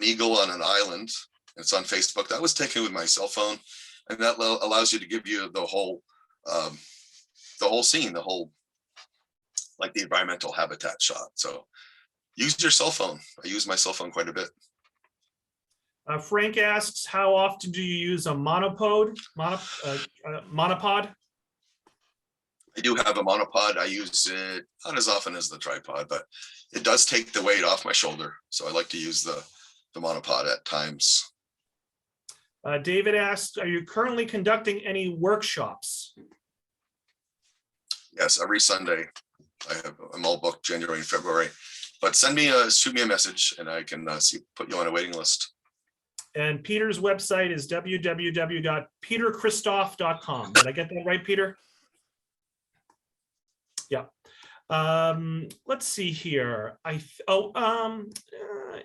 eagle on an island. It's on Facebook. That was taken with my cell phone, and that allows you to give you the whole scene, like the environmental habitat shot. So use your cell phone. I use my cell phone quite a bit. Frank asks, how often do you use a monopod? Monopod? I do have a monopod. I use it not as often as the tripod, but it does take the weight off my shoulder. So I like to use the monopod at times. David asks, are you currently conducting any workshops? Yes, every Sunday. I'm all booked January and February. But shoot me a message and I can put you on a waiting list. And Peter's website is www.peterchristoph.com. Did I get that right, Peter? Yeah. Let's see here.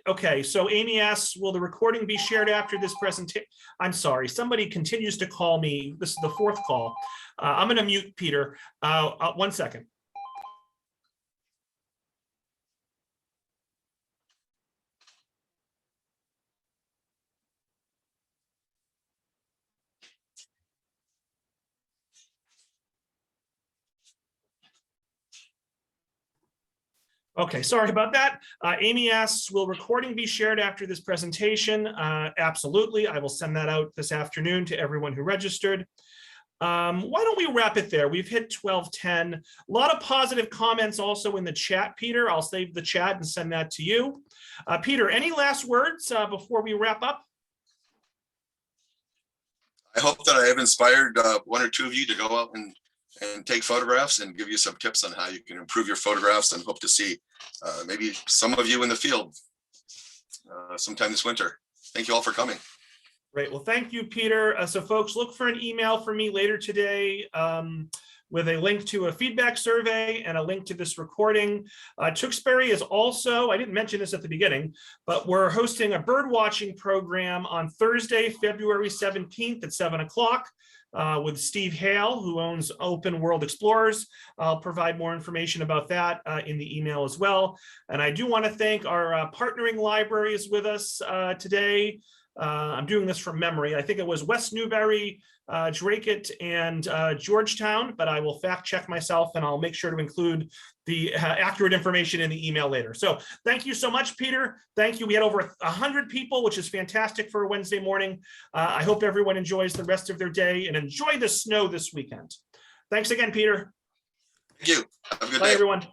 Okay. So Amy asks, will the recording be shared after this presentation? I'm sorry. Somebody continues to call me. This is the fourth call. I'm going to mute Peter. 1 second. Okay, sorry about that. Amy asks, will recording be shared after this presentation? Absolutely. I will send that out this afternoon to everyone who registered. Why don't we wrap it there? We've hit 12:10. A lot of positive comments also in the chat, Peter. I'll save the chat and send that to you. Peter, any last words before we wrap up? I hope that I have inspired one or two of you to go out and take photographs and give you some tips on how you can improve your photographs, and hope to see maybe some of you in the field sometime this winter. Thank you all for coming. Great. Well, thank you, Peter. So folks, look for an email from me later today with a link to a feedback survey and a link to this recording. Tewksbury is also, I didn't mention this at the beginning, but we're hosting a bird watching program on Thursday, February 17th at 7 o'clock. With Steve Hale, who owns Open World Explorers. I'll provide more information about that in the email as well. And I do want to thank our partnering libraries with us today. I'm doing this from memory. I think it was West Newbury, Dracut, and Georgetown, but I will fact check myself, and I'll make sure to include the accurate information in the email later. So thank you so much, Peter. Thank you. We had over 100 people, which is fantastic for a Wednesday morning. I hope everyone enjoys the rest of their day and enjoy the snow this weekend. Thanks again, Peter. Thank you. Have a good Bye, day. everyone.